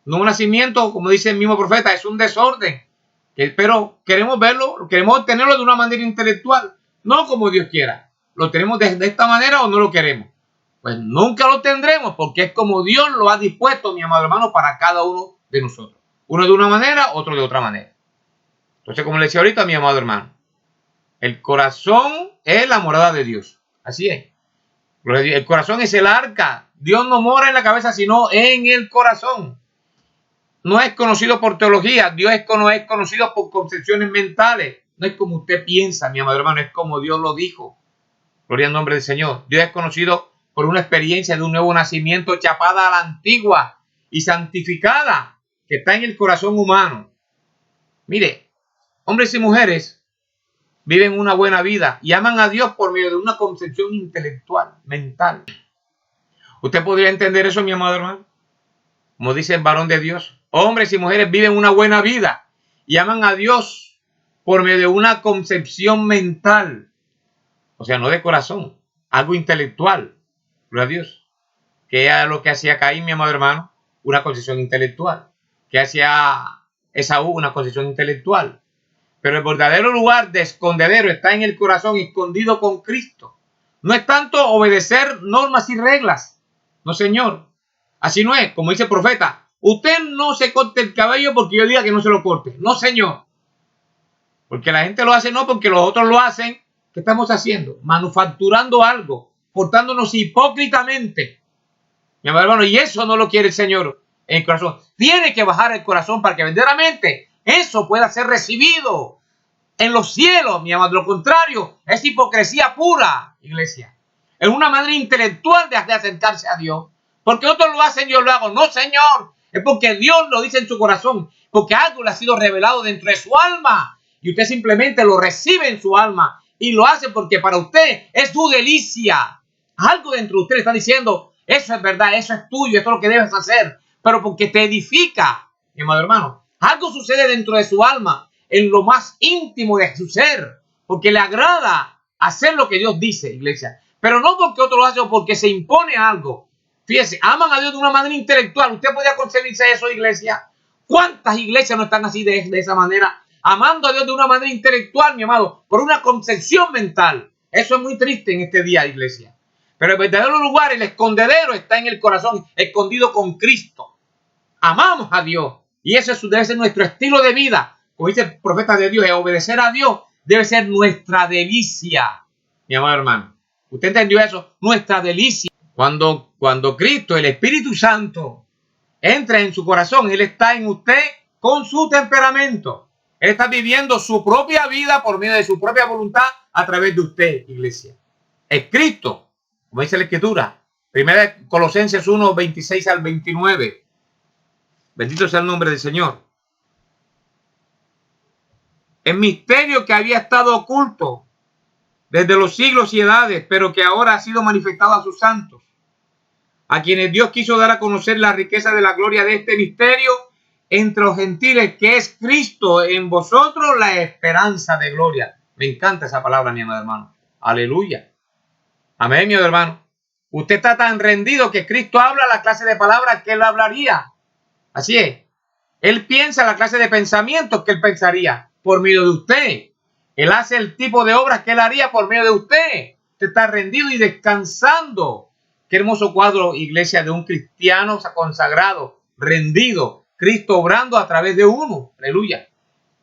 Nuevo nacimiento, como dice el mismo profeta, es un desorden. Pero queremos verlo, queremos tenerlo de una manera intelectual, no como Dios quiera. ¿Lo tenemos de esta manera o no lo queremos? Pues nunca lo tendremos, porque es como Dios lo ha dispuesto, mi amado hermano, para cada uno de nosotros. Uno de una manera, otro de otra manera. Entonces, como le decía ahorita, mi amado hermano, el corazón es la morada de Dios. Así es. El corazón es el arca. Dios no mora en la cabeza, sino en el corazón. No es conocido por teología. Dios no es conocido por concepciones mentales. No es como usted piensa, mi amado hermano. Es como Dios lo dijo. Gloria al nombre del Señor. Dios es conocido por una experiencia de un nuevo nacimiento chapada a la antigua y santificada que está en el corazón humano. Mire, hombres y mujeres viven una buena vida y aman a Dios por medio de una concepción intelectual, mental. ¿Usted podría entender eso, mi amado hermano? Como dice el varón de Dios, hombres y mujeres viven una buena vida y aman a Dios por medio de una concepción mental. O sea, no de corazón, algo intelectual. Gloria a Dios. Que era lo que hacía Caín, mi amado hermano, una concesión intelectual. Que hacía Esaú, una concesión intelectual. Pero el verdadero lugar de escondedero está en el corazón, escondido con Cristo. No es tanto obedecer normas y reglas. No, señor. Así no es. Como dice el profeta, usted no se corte el cabello porque yo diga que no se lo corte. No, señor. Porque la gente lo hace no porque los otros lo hacen. ¿Qué estamos haciendo? Manufacturando algo, portándonos hipócritamente. Mi amado hermano, y eso no lo quiere el Señor en el corazón. Tiene que bajar el corazón para que verdaderamente eso pueda ser recibido en los cielos, mi amado. Lo contrario es hipocresía pura, iglesia. Es una manera intelectual de acercarse a Dios. Porque otros lo hacen, yo lo hago. No, Señor. Es porque Dios lo dice en su corazón. Porque algo le ha sido revelado dentro de su alma. Y usted simplemente lo recibe en su alma. Y lo hace porque para usted es su delicia. Algo dentro de usted le está diciendo, eso es verdad, eso es tuyo, esto es lo que debes hacer. Pero porque te edifica, mi amado hermano. Algo sucede dentro de su alma, en lo más íntimo de su ser. Porque le agrada hacer lo que Dios dice, iglesia. Pero no porque otro lo hace o porque se impone algo. Fíjese, aman a Dios de una manera intelectual. ¿Usted podría concebirse eso, iglesia? ¿Cuántas iglesias no están así de esa manera? Amando a Dios de una manera intelectual, mi amado, por una concepción mental. Eso es muy triste en este día, iglesia. Pero el verdadero lugar, el escondedero, está en el corazón, escondido con Cristo. Amamos a Dios. Y ese debe ser nuestro estilo de vida. Como dice el profeta de Dios, obedecer a Dios debe ser nuestra delicia. Mi amado hermano, ¿usted entendió eso? Nuestra delicia. Cuando Cristo, el Espíritu Santo, entra en su corazón, Él está en usted con su temperamento. Él está viviendo su propia vida por medio de su propia voluntad a través de usted, iglesia. Es Cristo, como dice la Escritura. Primera Colosenses 1, 26 al 29. Bendito sea el nombre del Señor. El misterio que había estado oculto desde los siglos y edades, pero que ahora ha sido manifestado a sus santos, a quienes Dios quiso dar a conocer la riqueza de la gloria de este misterio entre los gentiles, que es Cristo en vosotros, la esperanza de gloria. Me encanta esa palabra, mi amado hermano. Aleluya. Amén, mi hermano. Usted está tan rendido que Cristo habla la clase de palabras que Él hablaría. Así es. Él piensa la clase de pensamientos que Él pensaría por medio de usted. Él hace el tipo de obras que Él haría por medio de usted. Usted está rendido y descansando. Qué hermoso cuadro, iglesia, de un cristiano consagrado, rendido, Cristo obrando a través de uno. Aleluya.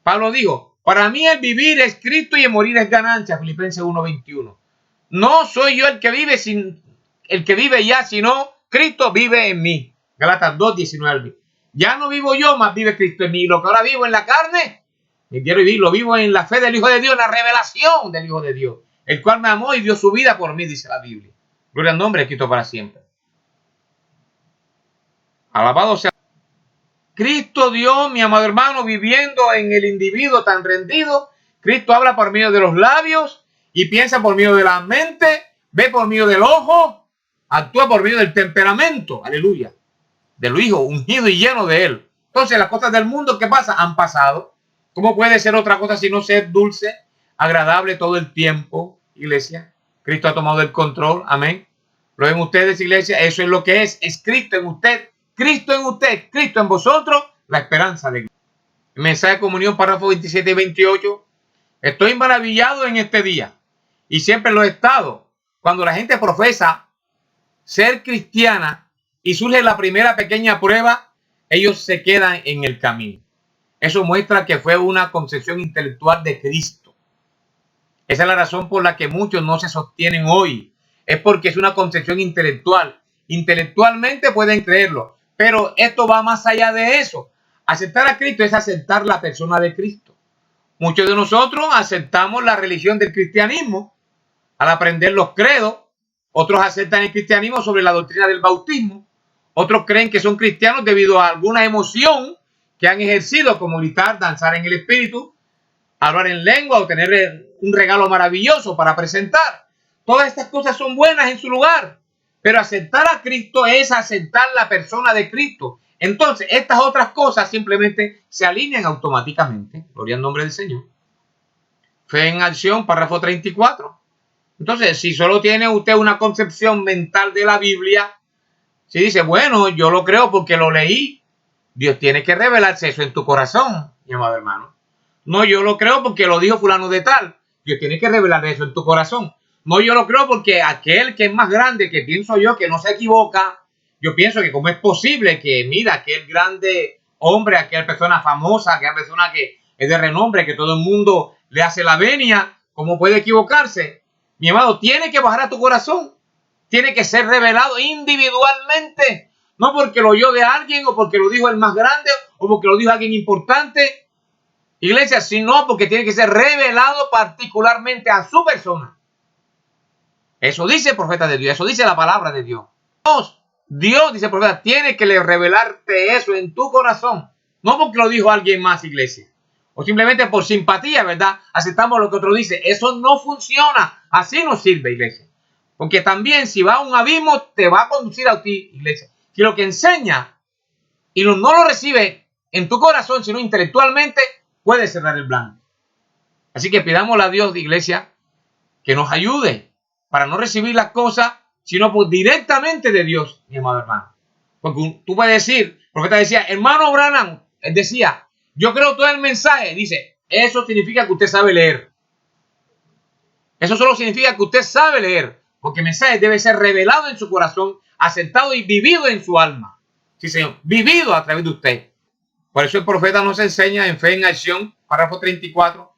Pablo dijo, para mí el vivir es Cristo y el morir es ganancia. Filipenses 1:21. No soy yo el que vive ya, sino Cristo vive en mí. Gálatas 2:19. Ya no vivo yo, más vive Cristo en mí. Lo que ahora vivo en la carne, lo vivo en la fe del Hijo de Dios, en la revelación del Hijo de Dios, el cual me amó y dio su vida por mí, dice la Biblia. Gloria al nombre de Cristo para siempre. Alabado sea Cristo Dios, mi amado hermano, viviendo en el individuo tan rendido. Cristo habla por medio de los labios y piensa por medio de la mente, ve por medio del ojo, actúa por medio del temperamento. Aleluya. Del Hijo, ungido y lleno de Él. Entonces, las cosas del mundo, ¿qué pasa? Han pasado. ¿Cómo puede ser otra cosa sino ser dulce, agradable todo el tiempo, iglesia? Cristo ha tomado el control. Amén. ¿Lo ven ustedes, iglesia? Eso es lo que es. Es Cristo en usted. Cristo en usted. Cristo en vosotros. La esperanza de Cristo. Mensaje de comunión, párrafo 27 y 28. Estoy maravillado en este día. Y siempre lo he estado. Cuando la gente profesa ser cristiana y surge la primera pequeña prueba, ellos se quedan en el camino. Eso muestra que fue una concepción intelectual de Cristo. Esa es la razón por la que muchos no se sostienen hoy. Es porque es una concepción intelectual. Intelectualmente pueden creerlo, pero esto va más allá de eso. Aceptar a Cristo es aceptar la persona de Cristo. Muchos de nosotros aceptamos la religión del cristianismo al aprender los credos. Otros aceptan el cristianismo sobre la doctrina del bautismo. Otros creen que son cristianos debido a alguna emoción que han ejercido, como gritar, danzar en el espíritu, hablar en lengua o tener un regalo maravilloso para presentar. Todas estas cosas son buenas en su lugar, pero aceptar a Cristo es aceptar la persona de Cristo. Entonces, estas otras cosas simplemente se alinean automáticamente. Gloria al nombre del Señor. Fe en acción, párrafo 34. Entonces, si solo tiene usted una concepción mental de la Biblia, si dice, bueno, yo lo creo porque lo leí, Dios tiene que revelarse eso en tu corazón, mi amado hermano. No, yo lo creo porque lo dijo fulano de tal. Dios tiene que revelar eso en tu corazón. No, yo lo creo porque aquel que es más grande, que pienso yo que no se equivoca, yo pienso que cómo es posible que, mira, aquel grande hombre, aquella persona famosa, aquella persona que es de renombre, que todo el mundo le hace la venia, ¿cómo puede equivocarse? Mi amado, tiene que bajar a tu corazón. Tiene que ser revelado individualmente. No porque lo oyó de alguien o porque lo dijo el más grande o porque lo dijo alguien importante, iglesia, sino porque tiene que ser revelado particularmente a su persona. Eso dice el profeta de Dios, eso dice la palabra de Dios. Dios, dice el profeta, tiene que revelarte eso en tu corazón. No porque lo dijo alguien más, iglesia. O simplemente por simpatía, ¿verdad? Aceptamos lo que otro dice. Eso no funciona. Así no sirve, iglesia. Porque también si va a un abismo, te va a conducir a ti, iglesia. Si lo que enseña y no lo recibe en tu corazón, sino intelectualmente, puede cerrar el blanco. Así que pidámosle a Dios, iglesia, que nos ayude para no recibir las cosas, sino pues directamente de Dios, mi amado hermano. Porque tú puedes decir, el profeta decía, hermano Branham, él decía, yo creo todo el mensaje. Dice, eso significa que usted sabe leer. Eso solo significa que usted sabe leer. Porque el mensaje debe ser revelado en su corazón, aceptado y vivido en su alma. Sí, Señor, vivido a través de usted. Por eso el profeta nos enseña en Fe en Acción, párrafo 34.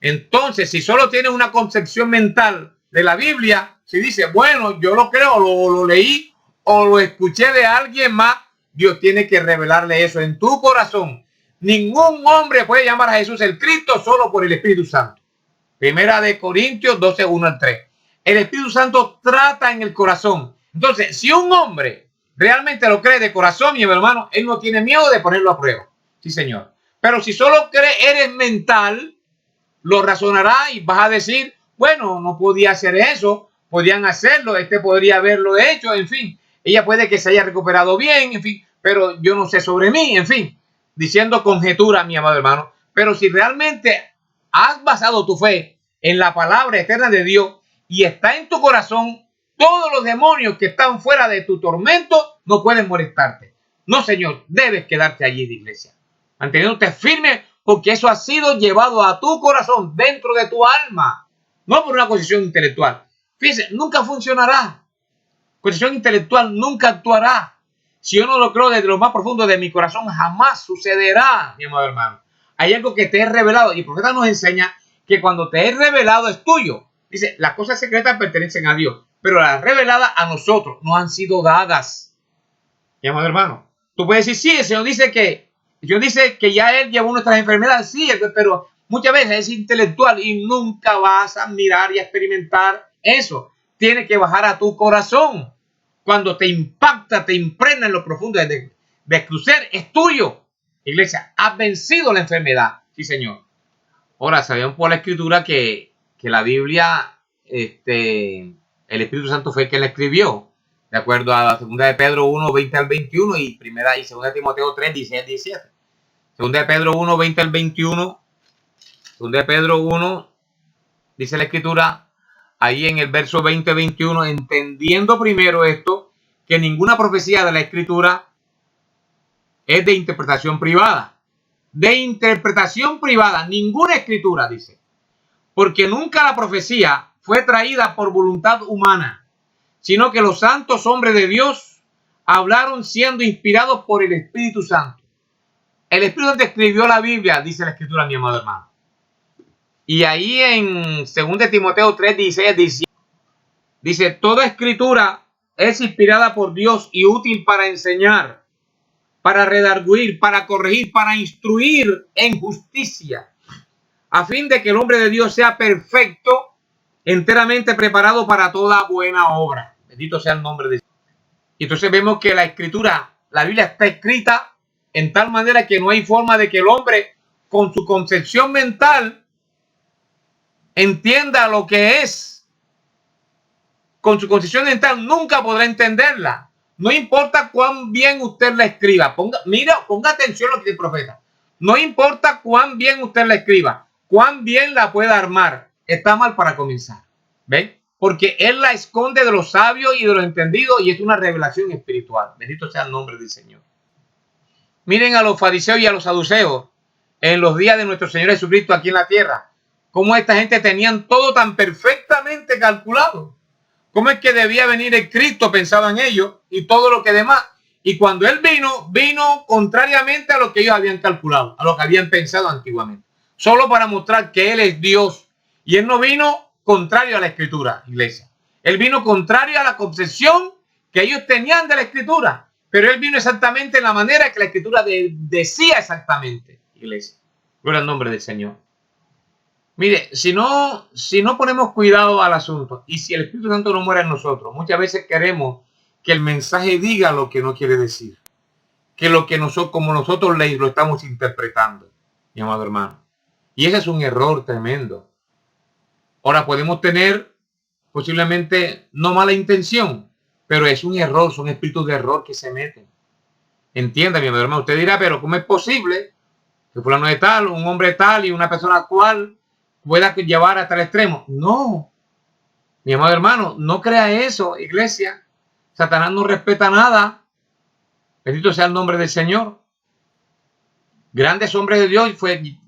Entonces, si solo tiene una concepción mental de la Biblia, si dice, bueno, yo lo creo, lo leí o lo escuché de alguien más, Dios tiene que revelarle eso en tu corazón. Ningún hombre puede llamar a Jesús el Cristo solo por el Espíritu Santo. Primera de Corintios 12, 1 al 3. El Espíritu Santo trata en el corazón. Entonces, si un hombre realmente lo cree de corazón, mi hermano, él no tiene miedo de ponerlo a prueba. Sí, Señor. Pero si solo eres mental, lo razonará y vas a decir, bueno, no podía hacer eso, podían hacerlo, podría haberlo hecho, en fin. Ella puede que se haya recuperado bien, en fin, pero yo no sé sobre mí, en fin. Diciendo conjetura, mi amado hermano. Pero si realmente has basado tu fe en la palabra eterna de Dios y está en tu corazón, todos los demonios que están fuera de tu tormento no pueden molestarte. No, Señor, debes quedarte allí de iglesia, manteniéndote firme, porque eso ha sido llevado a tu corazón, dentro de tu alma, no por una concepción intelectual. Fíjense, nunca funcionará. Concepción intelectual nunca actuará. Si yo no lo creo desde lo más profundo de mi corazón, jamás sucederá, mi amado hermano. Hay algo que te he revelado y el profeta nos enseña que cuando te he revelado es tuyo. Dice, las cosas secretas pertenecen a Dios, pero las reveladas a nosotros no han sido dadas. Mi amado hermano, tú puedes decir, sí, el Señor dice que ya Él llevó nuestras enfermedades, sí, pero muchas veces es intelectual y nunca vas a mirar y a experimentar eso. Tiene que bajar a tu corazón. Cuando te impacta, te impregna en lo profundo de tu ser, es tuyo. Iglesia, has vencido la enfermedad. Sí, Señor. Ahora, sabemos por la Escritura que la Biblia, el Espíritu Santo fue el que la escribió. De acuerdo a la segunda de Pedro 1, 20 al 21 y primera y segunda de Timoteo 3, 16 al 17. Segunda de Pedro 1, 20 al 21. Segunda de Pedro 1, dice la Escritura, ahí en el verso 20-21, entendiendo primero esto, que ninguna profecía de la Escritura es de interpretación privada. De interpretación privada, ninguna Escritura, dice. Porque nunca la profecía fue traída por voluntad humana, sino que los santos hombres de Dios hablaron siendo inspirados por el Espíritu Santo. El Espíritu Santo escribió la Biblia, dice la Escritura, mi amado hermano. Y ahí en 2 Timoteo 3, 16, 17, dice, toda escritura es inspirada por Dios y útil para enseñar, para redarguir, para corregir, para instruir en justicia, a fin de que el hombre de Dios sea perfecto, enteramente preparado para toda buena obra. Bendito sea el nombre de Dios. Y entonces vemos que la escritura, la Biblia está escrita en tal manera que no hay forma de que el hombre con su concepción mental entienda lo que es. Con su concepción mental nunca podrá entenderla. No importa cuán bien usted la escriba. Ponga atención a lo que dice el profeta. No importa cuán bien usted la escriba, cuán bien la pueda armar. Está mal para comenzar. ¿Ven? porque Él la esconde de los sabios y de los entendidos y es una revelación espiritual. Bendito sea el nombre del Señor. Miren a los fariseos y a los saduceos en los días de nuestro Señor Jesucristo aquí en la tierra. Cómo esta gente tenían todo tan perfectamente calculado. Cómo es que debía venir el Cristo, pensaban ellos, y todo lo que demás. Y cuando Él vino contrariamente a lo que ellos habían calculado, a lo que habían pensado antiguamente. Solo para mostrar que Él es Dios. Y Él no vino contrario a la Escritura, iglesia. Él vino contrario a la concepción que ellos tenían de la Escritura. Pero Él vino exactamente en la manera que la Escritura decía exactamente, iglesia. Gloria al nombre del Señor. Mire, si no ponemos cuidado al asunto y si el Espíritu Santo no muere en nosotros, muchas veces queremos que el mensaje diga lo que no quiere decir. Que lo que nosotros, como nosotros lo estamos interpretando, mi amado hermano. Y ese es un error tremendo. Ahora podemos tener posiblemente no mala intención, pero es un error, son espíritus de error que se meten. Entienda, mi amado hermano, usted dirá, pero ¿cómo es posible que fulano de tal, un hombre tal y una persona cual pueda llevar hasta el extremo? No, mi amado hermano, no crea eso, iglesia. Satanás no respeta nada. Bendito sea el nombre del Señor. Grandes hombres de Dios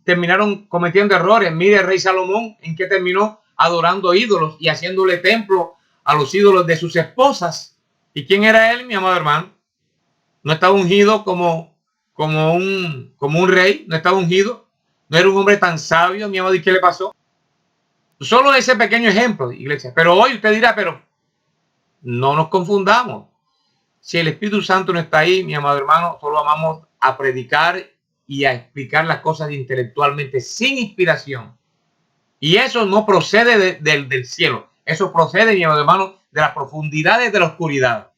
terminaron cometiendo errores. Mire el rey Salomón, en que terminó adorando ídolos y haciéndole templo a los ídolos de sus esposas. ¿Y quién era él, mi amado hermano? No estaba ungido como un rey, no estaba ungido. No era un hombre tan sabio, mi amado. ¿Y qué le pasó? Solo ese pequeño ejemplo, iglesia. Pero hoy usted dirá, pero no nos confundamos. Si el Espíritu Santo no está ahí, mi amado hermano, solo vamos a predicar y a explicar las cosas intelectualmente sin inspiración. Y eso no procede del cielo. Eso procede, mi amado hermano, de las profundidades de la oscuridad.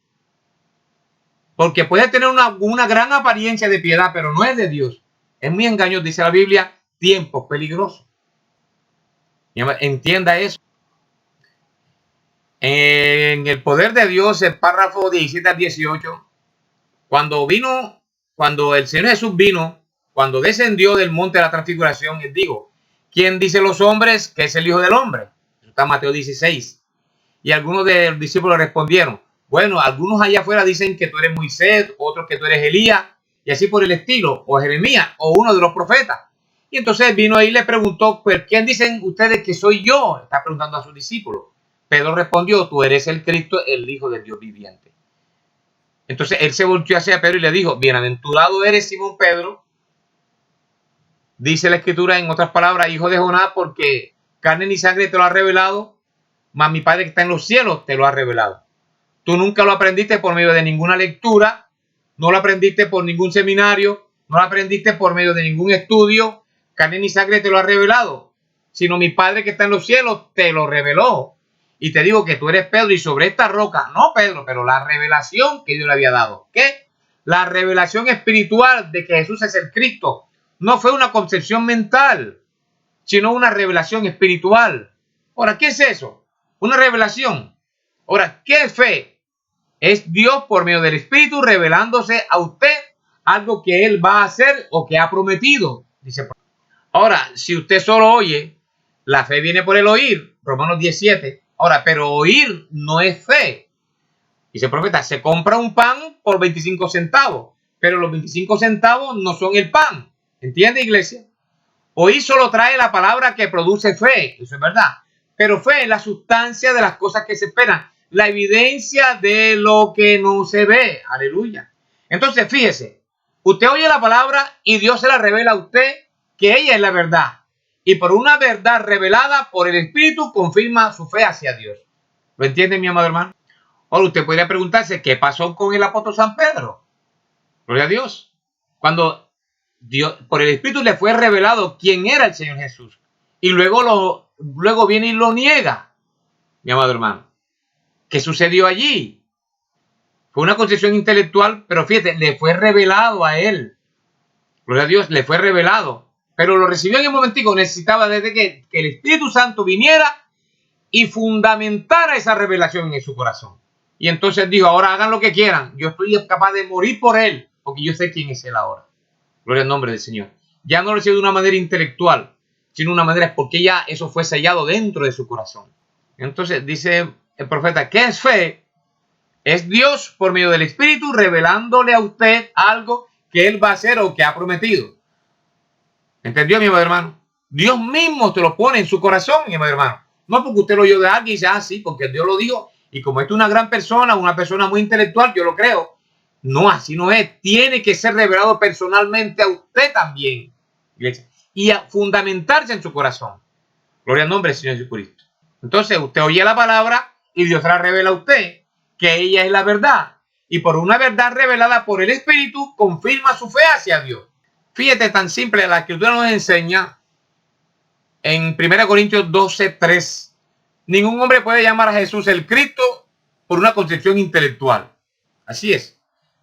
Porque puede tener una gran apariencia de piedad, pero no es de Dios. Es muy engañoso, dice la Biblia, tiempos peligrosos. Entienda eso. En el poder de Dios, el párrafo 17 al 18, cuando el Señor Jesús vino, cuando descendió del monte de la transfiguración, él dijo, ¿quién dice los hombres que es el Hijo del Hombre? Eso está en Mateo 16. Y algunos de los discípulos respondieron, bueno, algunos allá afuera dicen que tú eres Moisés, otros que tú eres Elías, y así por el estilo, o Jeremías, o uno de los profetas. Y entonces vino ahí y le preguntó, pues, ¿quién dicen ustedes que soy yo? Está preguntando a sus discípulos. Pedro respondió, tú eres el Cristo, el Hijo del Dios viviente. Entonces él se volvió hacia Pedro y le dijo, bienaventurado eres, Simón Pedro. Dice la Escritura, en otras palabras, hijo de Jonás, porque carne ni sangre te lo ha revelado, mas mi Padre que está en los cielos te lo ha revelado. Tú nunca lo aprendiste por medio de ninguna lectura, no lo aprendiste por ningún seminario, no lo aprendiste por medio de ningún estudio, carne ni sangre te lo ha revelado, sino mi Padre que está en los cielos te lo reveló. Y te digo que tú eres Pedro y sobre esta roca, no Pedro, pero la revelación que Dios le había dado. ¿Qué? La revelación espiritual de que Jesús es el Cristo. No fue una concepción mental, sino una revelación espiritual. Ahora, ¿qué es eso? Una revelación. Ahora, ¿qué es fe? Es Dios por medio del Espíritu revelándose a usted algo que Él va a hacer o que ha prometido. Dice. Ahora, si usted solo oye, la fe viene por el oír. Romanos 17. Ahora, pero oír no es fe. Dice el profeta, se compra un pan por 25 centavos, pero los 25 centavos no son el pan. ¿Entiende, iglesia? Oír solo trae la palabra que produce fe. Eso es verdad. Pero fe es la sustancia de las cosas que se esperan. La evidencia de lo que no se ve. Aleluya. Entonces, fíjese. Usted oye la palabra y Dios se la revela a usted que ella es la verdad. Y por una verdad revelada por el Espíritu confirma su fe hacia Dios. ¿Lo entiende, mi amado hermano? Ahora usted podría preguntarse qué pasó con el apóstol San Pedro. Gloria a Dios. Cuando Dios, por el Espíritu le fue revelado quién era el Señor Jesús. Y luego viene y lo niega, mi amado hermano. ¿Qué sucedió allí? Fue una concepción intelectual, pero fíjate, le fue revelado a él. Gloria a Dios, le fue revelado. Pero lo recibió en un momentico. Necesitaba desde que el Espíritu Santo viniera y fundamentara esa revelación en su corazón. Y entonces dijo, ahora hagan lo que quieran. Yo estoy capaz de morir por él, porque yo sé quién es él ahora. Gloria al nombre del Señor. Ya no lo recibió de una manera intelectual, sino de una manera porque ya eso fue sellado dentro de su corazón. Entonces dice el profeta, ¿qué es fe? Es Dios por medio del Espíritu revelándole a usted algo que Él va a hacer o que ha prometido. ¿Entendió, mi hermano? Dios mismo te lo pone en su corazón, mi hermano. No porque usted lo oyó de alguien y dice, sí, porque Dios lo dijo. Y como es una gran persona, una persona muy intelectual, yo lo creo. No, así no es. Tiene que ser revelado personalmente a usted también, iglesia. Y a fundamentarse en su corazón. Gloria al nombre del Señor Jesucristo. Entonces, usted oye la palabra y Dios la revela a usted, que ella es la verdad. Y por una verdad revelada por el Espíritu, confirma su fe hacia Dios. Fíjate, tan simple, la Escritura nos enseña en 1 Corintios 12:3. Ningún hombre puede llamar a Jesús el Cristo por una concepción intelectual. Así es.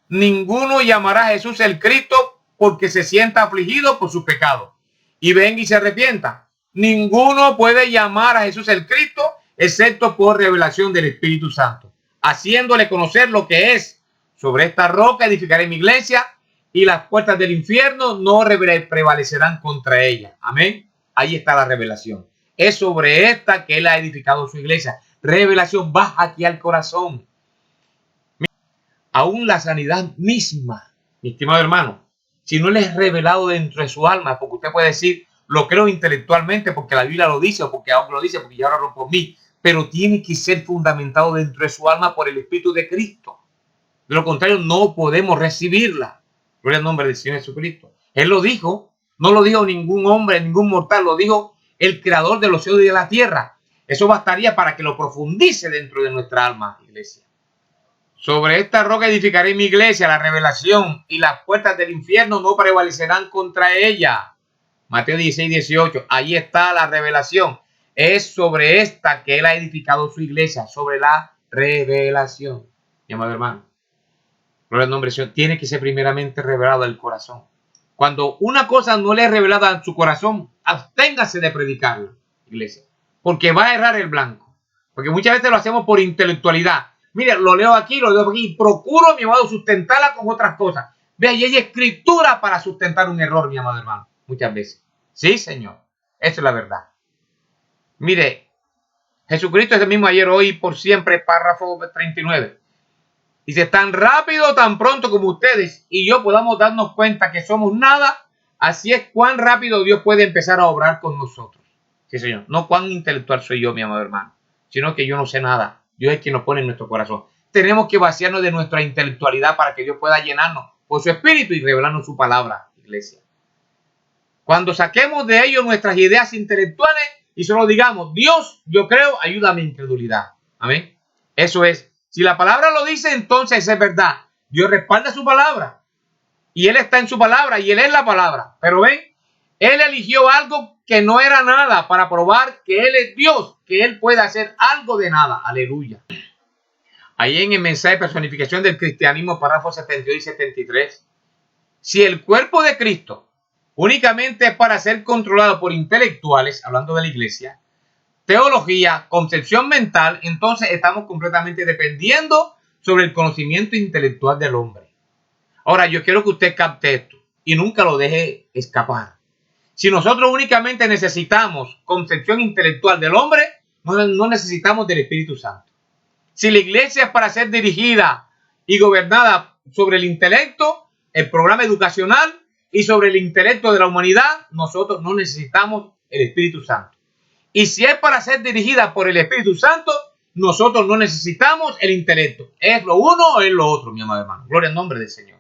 Ninguno llamará a Jesús el Cristo porque se sienta afligido por su pecado y venga y se arrepienta. Ninguno puede llamar a Jesús el Cristo excepto por revelación del Espíritu Santo, haciéndole conocer lo que es. Sobre esta roca edificaré mi iglesia y las puertas del infierno no prevalecerán contra ella. Amén. Ahí está la revelación. Es sobre esta que Él ha edificado su iglesia. Revelación baja aquí al corazón. Aún la sanidad misma, mi estimado hermano, si no le es revelado dentro de su alma, porque usted puede decir, lo creo intelectualmente porque la Biblia lo dice, o porque ahora lo dice, porque ya ahora lo por mí, pero tiene que ser fundamentado dentro de su alma por el Espíritu de Cristo. De lo contrario, no podemos recibirla. Gloria al nombre del Señor Jesucristo. Él lo dijo, no lo dijo ningún hombre, ningún mortal, lo dijo el creador de los cielos y de la tierra. Eso bastaría para que lo profundice dentro de nuestra alma, iglesia. Sobre esta roca edificaré mi iglesia, la revelación, y las puertas del infierno no prevalecerán contra ella. Mateo 16:18. Ahí está la revelación. Es sobre esta que Él ha edificado su iglesia, sobre la revelación. Mi amado hermano, gloria al nombre del Señor. Tiene que ser primeramente revelado al corazón. Cuando una cosa no le es revelada a su corazón, absténgase de predicarla, iglesia, porque va a errar el blanco. Porque muchas veces lo hacemos por intelectualidad. Mire, lo leo aquí, lo leo aquí, y procuro, mi amado, sustentarla con otras cosas. Vea, y hay escritura para sustentar un error, mi amado hermano, muchas veces. Sí, Señor, eso es la verdad. Mire, Jesucristo es el mismo ayer, hoy, por siempre, párrafo 39. Dice, tan rápido, tan pronto como ustedes y yo podamos darnos cuenta que somos nada, así es cuán rápido Dios puede empezar a obrar con nosotros. Sí, Señor, no cuán intelectual soy yo, mi amado hermano, sino que yo no sé nada. Dios es quien nos pone en nuestro corazón. Tenemos que vaciarnos de nuestra intelectualidad para que Dios pueda llenarnos por su Espíritu y revelarnos su palabra, iglesia. Cuando saquemos de ellos nuestras ideas intelectuales y solo digamos, Dios, yo creo, ayuda a mi incredulidad. Amén. Eso es. Si la palabra lo dice, entonces es verdad. Dios respalda su palabra. Y Él está en su palabra y Él es la palabra. Pero ven, Él eligió algo que no era nada para probar que Él es Dios, que Él puede hacer algo de nada. Aleluya. Ahí en el mensaje de personificación del cristianismo, párrafo 72 y 73. Si el cuerpo de Cristo únicamente es para ser controlado por intelectuales, hablando de la iglesia, teología, concepción mental, entonces estamos completamente dependiendo sobre el conocimiento intelectual del hombre. Ahora, yo quiero que usted capte esto y nunca lo deje escapar. Si nosotros únicamente necesitamos concepción intelectual del hombre, no necesitamos del Espíritu Santo. Si la iglesia es para ser dirigida y gobernada sobre el intelecto, el programa educacional y sobre el intelecto de la humanidad, nosotros no necesitamos el Espíritu Santo. Y si es para ser dirigida por el Espíritu Santo, nosotros no necesitamos el intelecto. ¿Es lo uno o es lo otro, mi amado hermano? Gloria al nombre del Señor.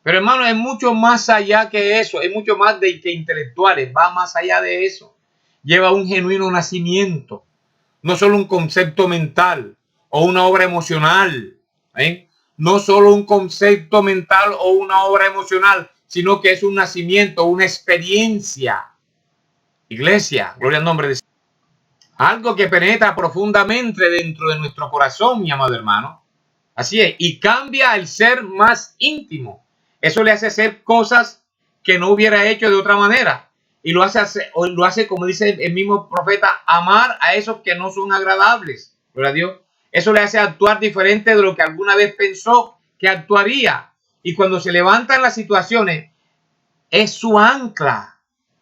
Pero hermano, es mucho más allá que eso. Es mucho más de que intelectuales. Va más allá de eso. Lleva un genuino nacimiento. No solo un concepto mental o una obra emocional. No solo un concepto mental o una obra emocional, sino que es un nacimiento, una experiencia. Iglesia, gloria al nombre de Dios. Algo que penetra profundamente dentro de nuestro corazón, mi amado hermano. Así es, y cambia el ser más íntimo. Eso le hace hacer cosas que no hubiera hecho de otra manera. Y lo hace, como dice el mismo profeta, amar a esos que no son agradables. Gloria a Dios. Eso le hace actuar diferente de lo que alguna vez pensó que actuaría. Y cuando se levantan las situaciones, es su ancla.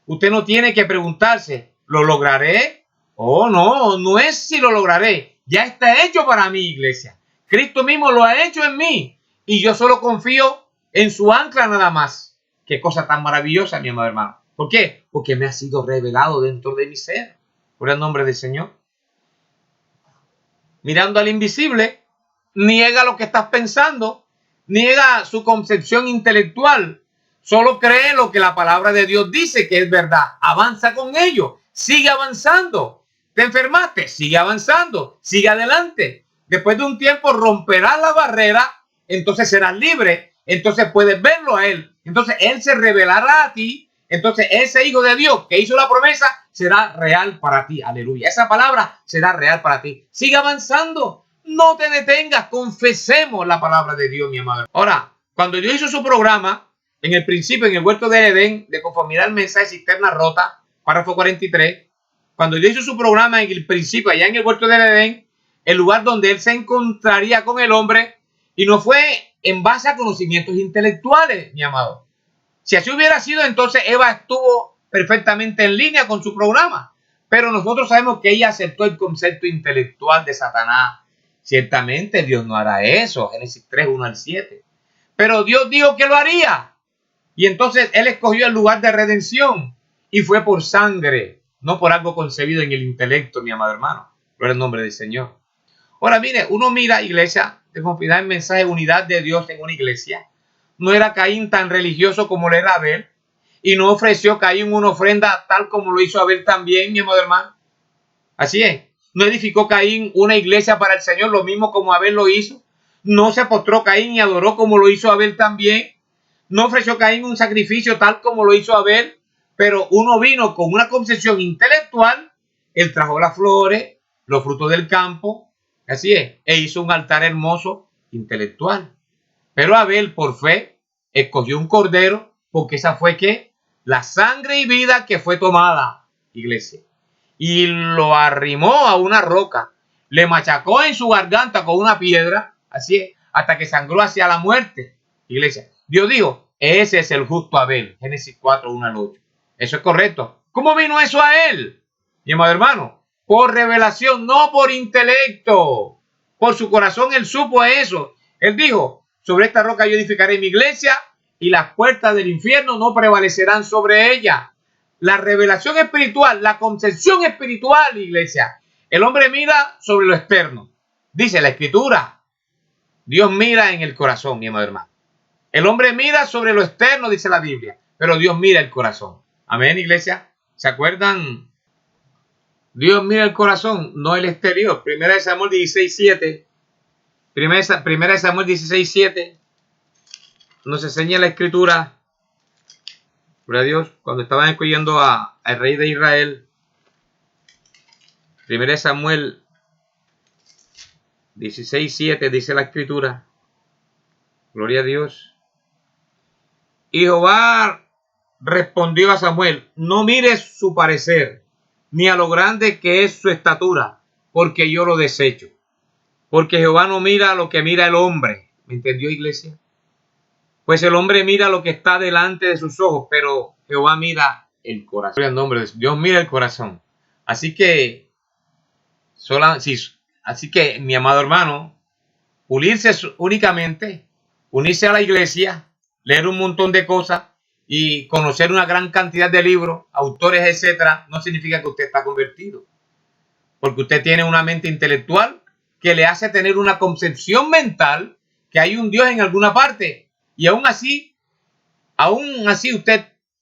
Usted no tiene que preguntarse, ¿lo lograré Oh, no, no es si lo lograré. Ya está hecho para mí, iglesia. Cristo mismo lo ha hecho en mí. Y yo solo confío en su ancla nada más. Qué cosa tan maravillosa, mi amado hermano. ¿Por qué? Porque me ha sido revelado dentro de mi ser. Por el nombre del Señor. Mirando al invisible, niega lo que estás pensando, niega su concepción intelectual. Solo cree lo que la palabra de Dios dice que es verdad. Avanza con ello. Sigue avanzando. Te enfermaste, sigue avanzando. Sigue adelante. Después de un tiempo romperás la barrera. Entonces serás libre. Entonces puedes verlo a Él. Entonces Él se revelará a ti. Entonces ese Hijo de Dios que hizo la promesa será real para ti. Aleluya. Esa palabra será real para ti. Sigue avanzando. No te detengas. Confesemos la palabra de Dios, mi amado. Ahora, cuando Dios hizo su programa, en el principio, en el huerto de Edén, de conformidad al mensaje cisterna rota, párrafo 43, cuando Dios hizo su programa en el principio, allá en el huerto de Edén, el lugar donde Él se encontraría con el hombre, y no fue en base a conocimientos intelectuales, mi amado. Si así hubiera sido, entonces Eva estuvo perfectamente en línea con su programa. Pero nosotros sabemos que ella aceptó el concepto intelectual de Satanás. Ciertamente Dios no hará eso. Génesis 3, 1 al 7. Pero Dios dijo que lo haría. Y entonces Él escogió el lugar de redención. Y fue por sangre, no por algo concebido en el intelecto, mi amado hermano. Por el nombre del Señor. Ahora, mire, uno mira, iglesia, de confiar en mensaje de unidad de Dios en una iglesia. No era Caín tan religioso como lo era Abel. Y no ofreció Caín una ofrenda tal como lo hizo Abel también, mi amado hermano. Así es. No edificó Caín una iglesia para el Señor, lo mismo como Abel lo hizo. No se postró Caín y adoró como lo hizo Abel también. No ofreció Caín un sacrificio tal como lo hizo Abel. Pero uno vino con una concepción intelectual. Él trajo las flores, los frutos del campo. Así es. E hizo un altar hermoso intelectual. Pero Abel, por fe, escogió un cordero, porque esa fue que la sangre y vida que fue tomada, iglesia. Y lo arrimó a una roca, le machacó en su garganta con una piedra, así es, hasta que sangró hacia la muerte, iglesia. Dios dijo, ese es el justo Abel, Génesis 4, 1 al 8. Eso es correcto. ¿Cómo vino eso a él? Mi amado hermano, por revelación, no por intelecto. Por su corazón él supo eso. Él dijo, sobre esta roca yo edificaré mi iglesia y las puertas del infierno no prevalecerán sobre ella. La revelación espiritual, la concepción espiritual, iglesia. El hombre mira sobre lo externo. Dice la escritura. Dios mira en el corazón, mi amado hermano. El hombre mira sobre lo externo, dice la Biblia. Pero Dios mira el corazón. Amén, iglesia. ¿Se acuerdan? Dios mira el corazón, no el exterior. Primera de Samuel 16:7. Primera de Samuel 16:7 nos enseña la escritura, gloria a Dios, cuando estaban escogiendo al rey de Israel. Primera de Samuel 16:7 dice la escritura, gloria a Dios. Y Jehová respondió a Samuel, no mires su parecer, ni a lo grande que es su estatura, porque yo lo desecho. Porque Jehová no mira lo que mira el hombre. ¿Me entendió, iglesia? Pues el hombre mira lo que está delante de sus ojos, pero Jehová mira el corazón. El nombre de Dios mira el corazón. Así que, mi amado hermano, unirse únicamente, unirse a la iglesia, leer un montón de cosas y conocer una gran cantidad de libros, autores, etcétera, no significa que usted está convertido. Porque usted tiene una mente intelectual que le hace tener una concepción mental que hay un Dios en alguna parte. Y aún así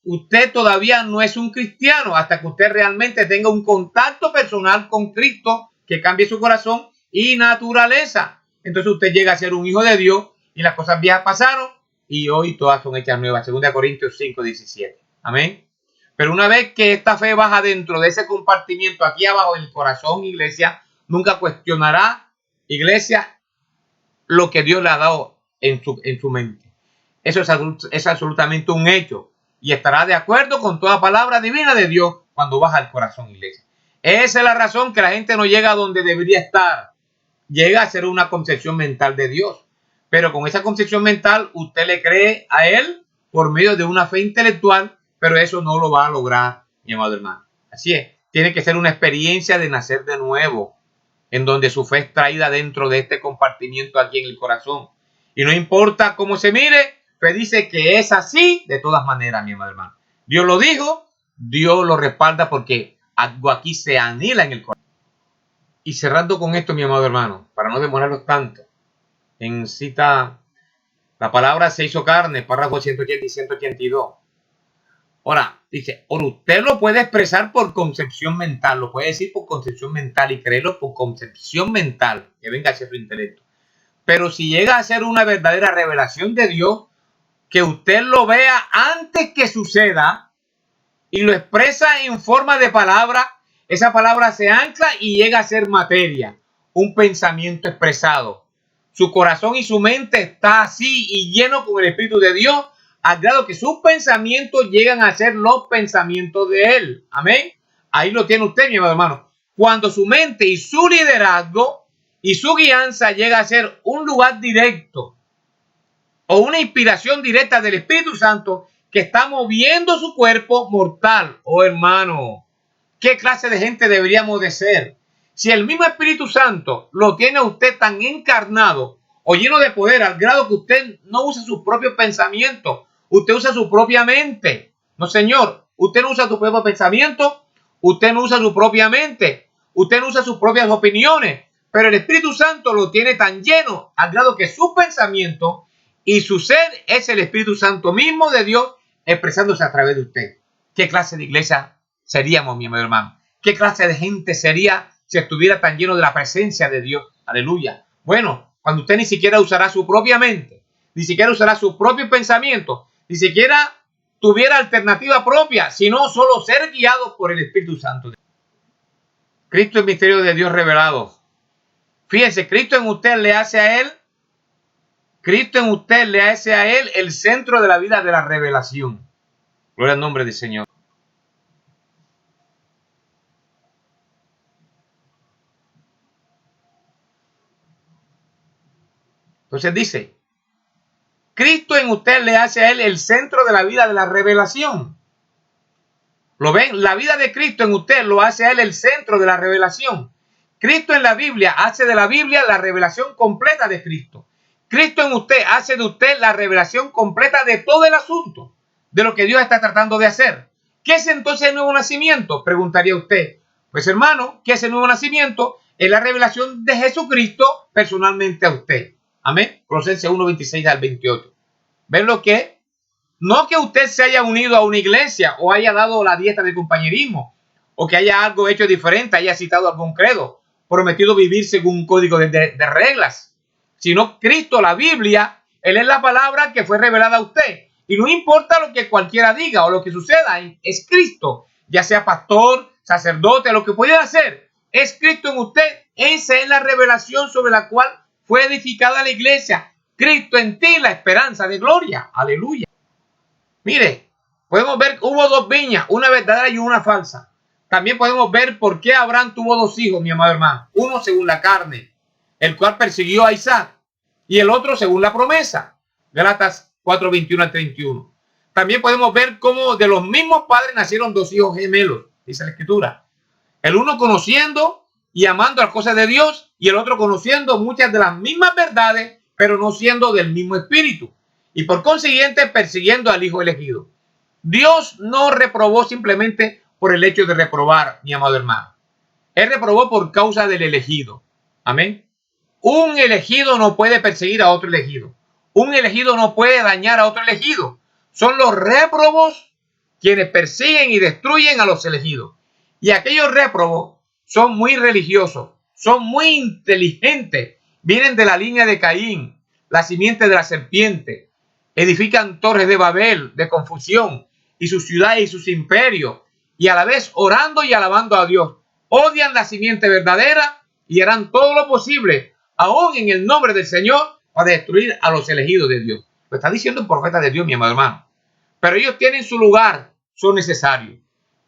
usted todavía no es un cristiano hasta que usted realmente tenga un contacto personal con Cristo que cambie su corazón y naturaleza. Entonces usted llega a ser un hijo de Dios y las cosas viejas pasaron y hoy todas son hechas nuevas. 2 Corintios 5:17. Amén. Pero una vez que esta fe baja dentro de ese compartimiento aquí abajo en el corazón, iglesia, nunca cuestionará, iglesia, lo que Dios le ha dado en su mente. Eso es absolutamente un hecho. Y estará de acuerdo con toda palabra divina de Dios cuando baja el corazón, iglesia. Esa es la razón que la gente no llega a donde debería estar. Llega a ser una concepción mental de Dios. Pero con esa concepción mental, usted le cree a Él por medio de una fe intelectual, pero eso no lo va a lograr, mi amado hermano. Así es. tiene que ser una experiencia de nacer de nuevo, en donde su fe es traída dentro de este compartimiento aquí en el corazón. Y no importa cómo se mire, fe dice que es así de todas maneras, mi amado hermano. Dios lo dijo, Dios lo respalda porque algo aquí se anhela en el corazón. Y cerrando con esto, mi amado hermano, para no demorarlos tanto, en cita, la palabra se hizo carne, párrafo 180 y 182. Ahora, dice, usted lo puede expresar por concepción mental, lo puede decir por concepción mental y creerlo por concepción mental, que venga hacia su intelecto. Pero si llega a ser una verdadera revelación de Dios, que usted lo vea antes que suceda y lo expresa en forma de palabra, esa palabra se ancla y llega a ser materia, un pensamiento expresado. Su corazón y su mente está así y lleno con el Espíritu de Dios, al grado que sus pensamientos llegan a ser los pensamientos de Él. Amén. Ahí lo tiene usted, mi hermano. Cuando su mente y su liderazgo y su guianza llega a ser un lugar directo o una inspiración directa del Espíritu Santo que está moviendo su cuerpo mortal. Oh, hermano, ¿qué clase de gente deberíamos de ser? Si el mismo Espíritu Santo lo tiene a usted tan encarnado o lleno de poder al grado que usted no usa sus propios pensamientos, usted usa su propia mente. No, señor, usted no usa su propio pensamiento, usted no usa su propia mente, usted no usa sus propias opiniones, pero el Espíritu Santo lo tiene tan lleno al grado que su pensamiento y su ser es el Espíritu Santo mismo de Dios expresándose a través de usted. ¿Qué clase de iglesia seríamos, mi hermano? ¿Qué clase de gente sería si estuviera tan lleno de la presencia de Dios? Aleluya. Bueno, cuando usted ni siquiera usará su propia mente, ni siquiera usará su propio pensamiento, ni siquiera tuviera alternativa propia, sino solo ser guiado por el Espíritu Santo. Cristo es el misterio de Dios revelado. Fíjense, Cristo en usted le hace a Él el centro de la vida de la revelación. Gloria al nombre del Señor. Entonces dice, Cristo en usted le hace a Él el centro de la vida de la revelación. ¿Lo ven? La vida de Cristo en usted lo hace a Él el centro de la revelación. Cristo en la Biblia hace de la Biblia la revelación completa de Cristo. Cristo en usted hace de usted la revelación completa de todo el asunto, de lo que Dios está tratando de hacer. ¿Qué es entonces el nuevo nacimiento? Preguntaría usted. Pues hermano, ¿qué es el nuevo nacimiento? Es la revelación de Jesucristo personalmente a usted. Amén. Colosenses 1, 26 al 28. ¿Ven lo que es? No que usted se haya unido a una iglesia o haya dado la dieta de compañerismo o que haya algo hecho diferente, haya citado algún credo, prometido vivir según un código de reglas, sino Cristo, la Biblia, Él es la palabra que fue revelada a usted. Y no importa lo que cualquiera diga o lo que suceda, es Cristo, ya sea pastor, sacerdote, lo que pudiera hacer, es Cristo en usted. Esa es la revelación sobre la cual fue edificada la iglesia. Cristo en ti, la esperanza de gloria. Aleluya. Mire, podemos ver que hubo dos viñas, una verdadera y una falsa. También podemos ver por qué Abraham tuvo dos hijos, mi amado hermano. Uno según la carne, el cual persiguió a Isaac, y el otro según la promesa. Gálatas 4, 21 al 31. También podemos ver cómo de los mismos padres nacieron dos hijos gemelos, dice la Escritura. El uno conociendo y amando las cosas de Dios, y el otro conociendo muchas de las mismas verdades, pero no siendo del mismo espíritu. Y por consiguiente persiguiendo al hijo elegido. Dios no reprobó simplemente por el hecho de reprobar, mi amado hermano. Él reprobó por causa del elegido. Amén. Un elegido no puede perseguir a otro elegido. Un elegido no puede dañar a otro elegido. Son los réprobos quienes persiguen y destruyen a los elegidos. Y aquellos réprobos son muy religiosos, son muy inteligentes. Vienen de la línea de Caín, la simiente de la serpiente. Edifican torres de Babel, de confusión, y sus ciudades y sus imperios, y a la vez orando y alabando a Dios. Odian la simiente verdadera y harán todo lo posible, aún en el nombre del Señor, para destruir a los elegidos de Dios. Lo está diciendo el profeta de Dios, mi amado hermano. Pero ellos tienen su lugar, son necesarios.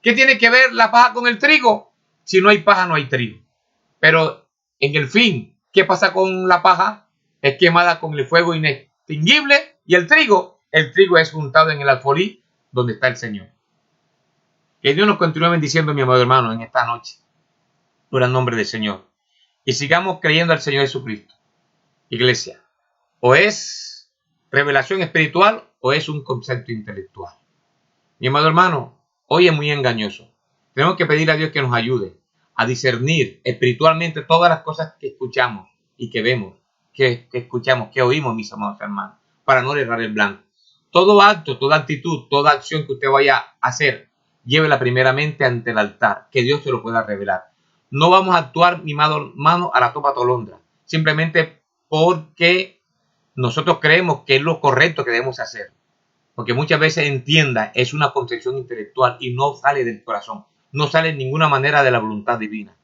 ¿Qué tiene que ver la paja con el trigo? Si no hay paja, no hay trigo. Pero en el fin, ¿qué pasa con la paja? Es quemada con el fuego inextinguible, y el trigo es juntado en el alfolí donde está el Señor. Que Dios nos continúe bendiciendo, mi amado hermano, en esta noche, por el nombre del Señor. Y sigamos creyendo al Señor Jesucristo. Iglesia, o es revelación espiritual o es un concepto intelectual. Mi amado hermano, hoy es muy engañoso. Tenemos que pedir a Dios que nos ayude a discernir espiritualmente todas las cosas que escuchamos y que vemos, que escuchamos, que oímos, mis amados hermanos, para no errar el blanco. Todo acto, toda actitud, toda acción que usted vaya a hacer, llévela primeramente ante el altar, que Dios se lo pueda revelar. No vamos a actuar, mi amado hermano, a la topa tolondra, simplemente porque nosotros creemos que es lo correcto que debemos hacer. Porque muchas veces, entienda, es una concepción intelectual y no sale del corazón, no sale de ninguna manera de la voluntad divina,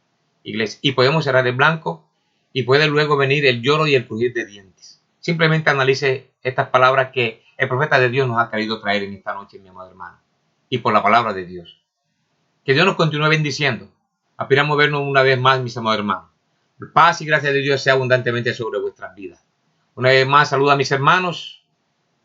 iglesia. Y podemos cerrar el blanco y puede luego venir el lloro y el crujir de dientes. Simplemente analice estas palabras que el profeta de Dios nos ha querido traer en esta noche, mi amado hermano, y por la palabra de Dios. Que Dios nos continúe bendiciendo. Aspiramos a vernos una vez más, mis amados hermanos. Paz y gracia de Dios sea abundantemente sobre vuestras vidas. Una vez más, saludo a mis hermanos,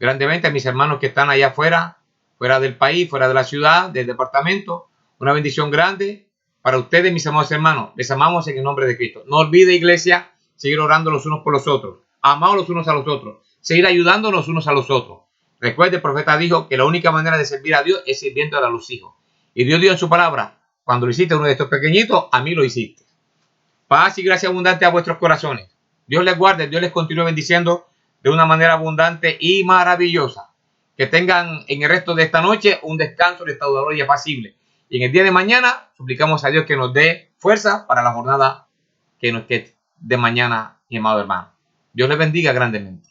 grandemente a mis hermanos que están allá afuera, fuera del país, fuera de la ciudad, del departamento. Una bendición grande para ustedes, mis amados hermanos. Les amamos en el nombre de Cristo. No olvide, iglesia, seguir orando los unos por los otros, amados los unos a los otros, seguir ayudándonos unos a los otros. Recuerde, el profeta dijo que la única manera de servir a Dios es sirviendo a los hijos. Y Dios dijo en su palabra, cuando lo hiciste a uno de estos pequeñitos, a mí lo hiciste. Paz y gracia abundante a vuestros corazones. Dios les guarde, Dios les continúe bendiciendo de una manera abundante y maravillosa. Que tengan en el resto de esta noche un descanso restaurador y apacible. Y en el día de mañana suplicamos a Dios que nos dé fuerza para la jornada que nos quede de mañana, mi amado hermano. Dios les bendiga grandemente.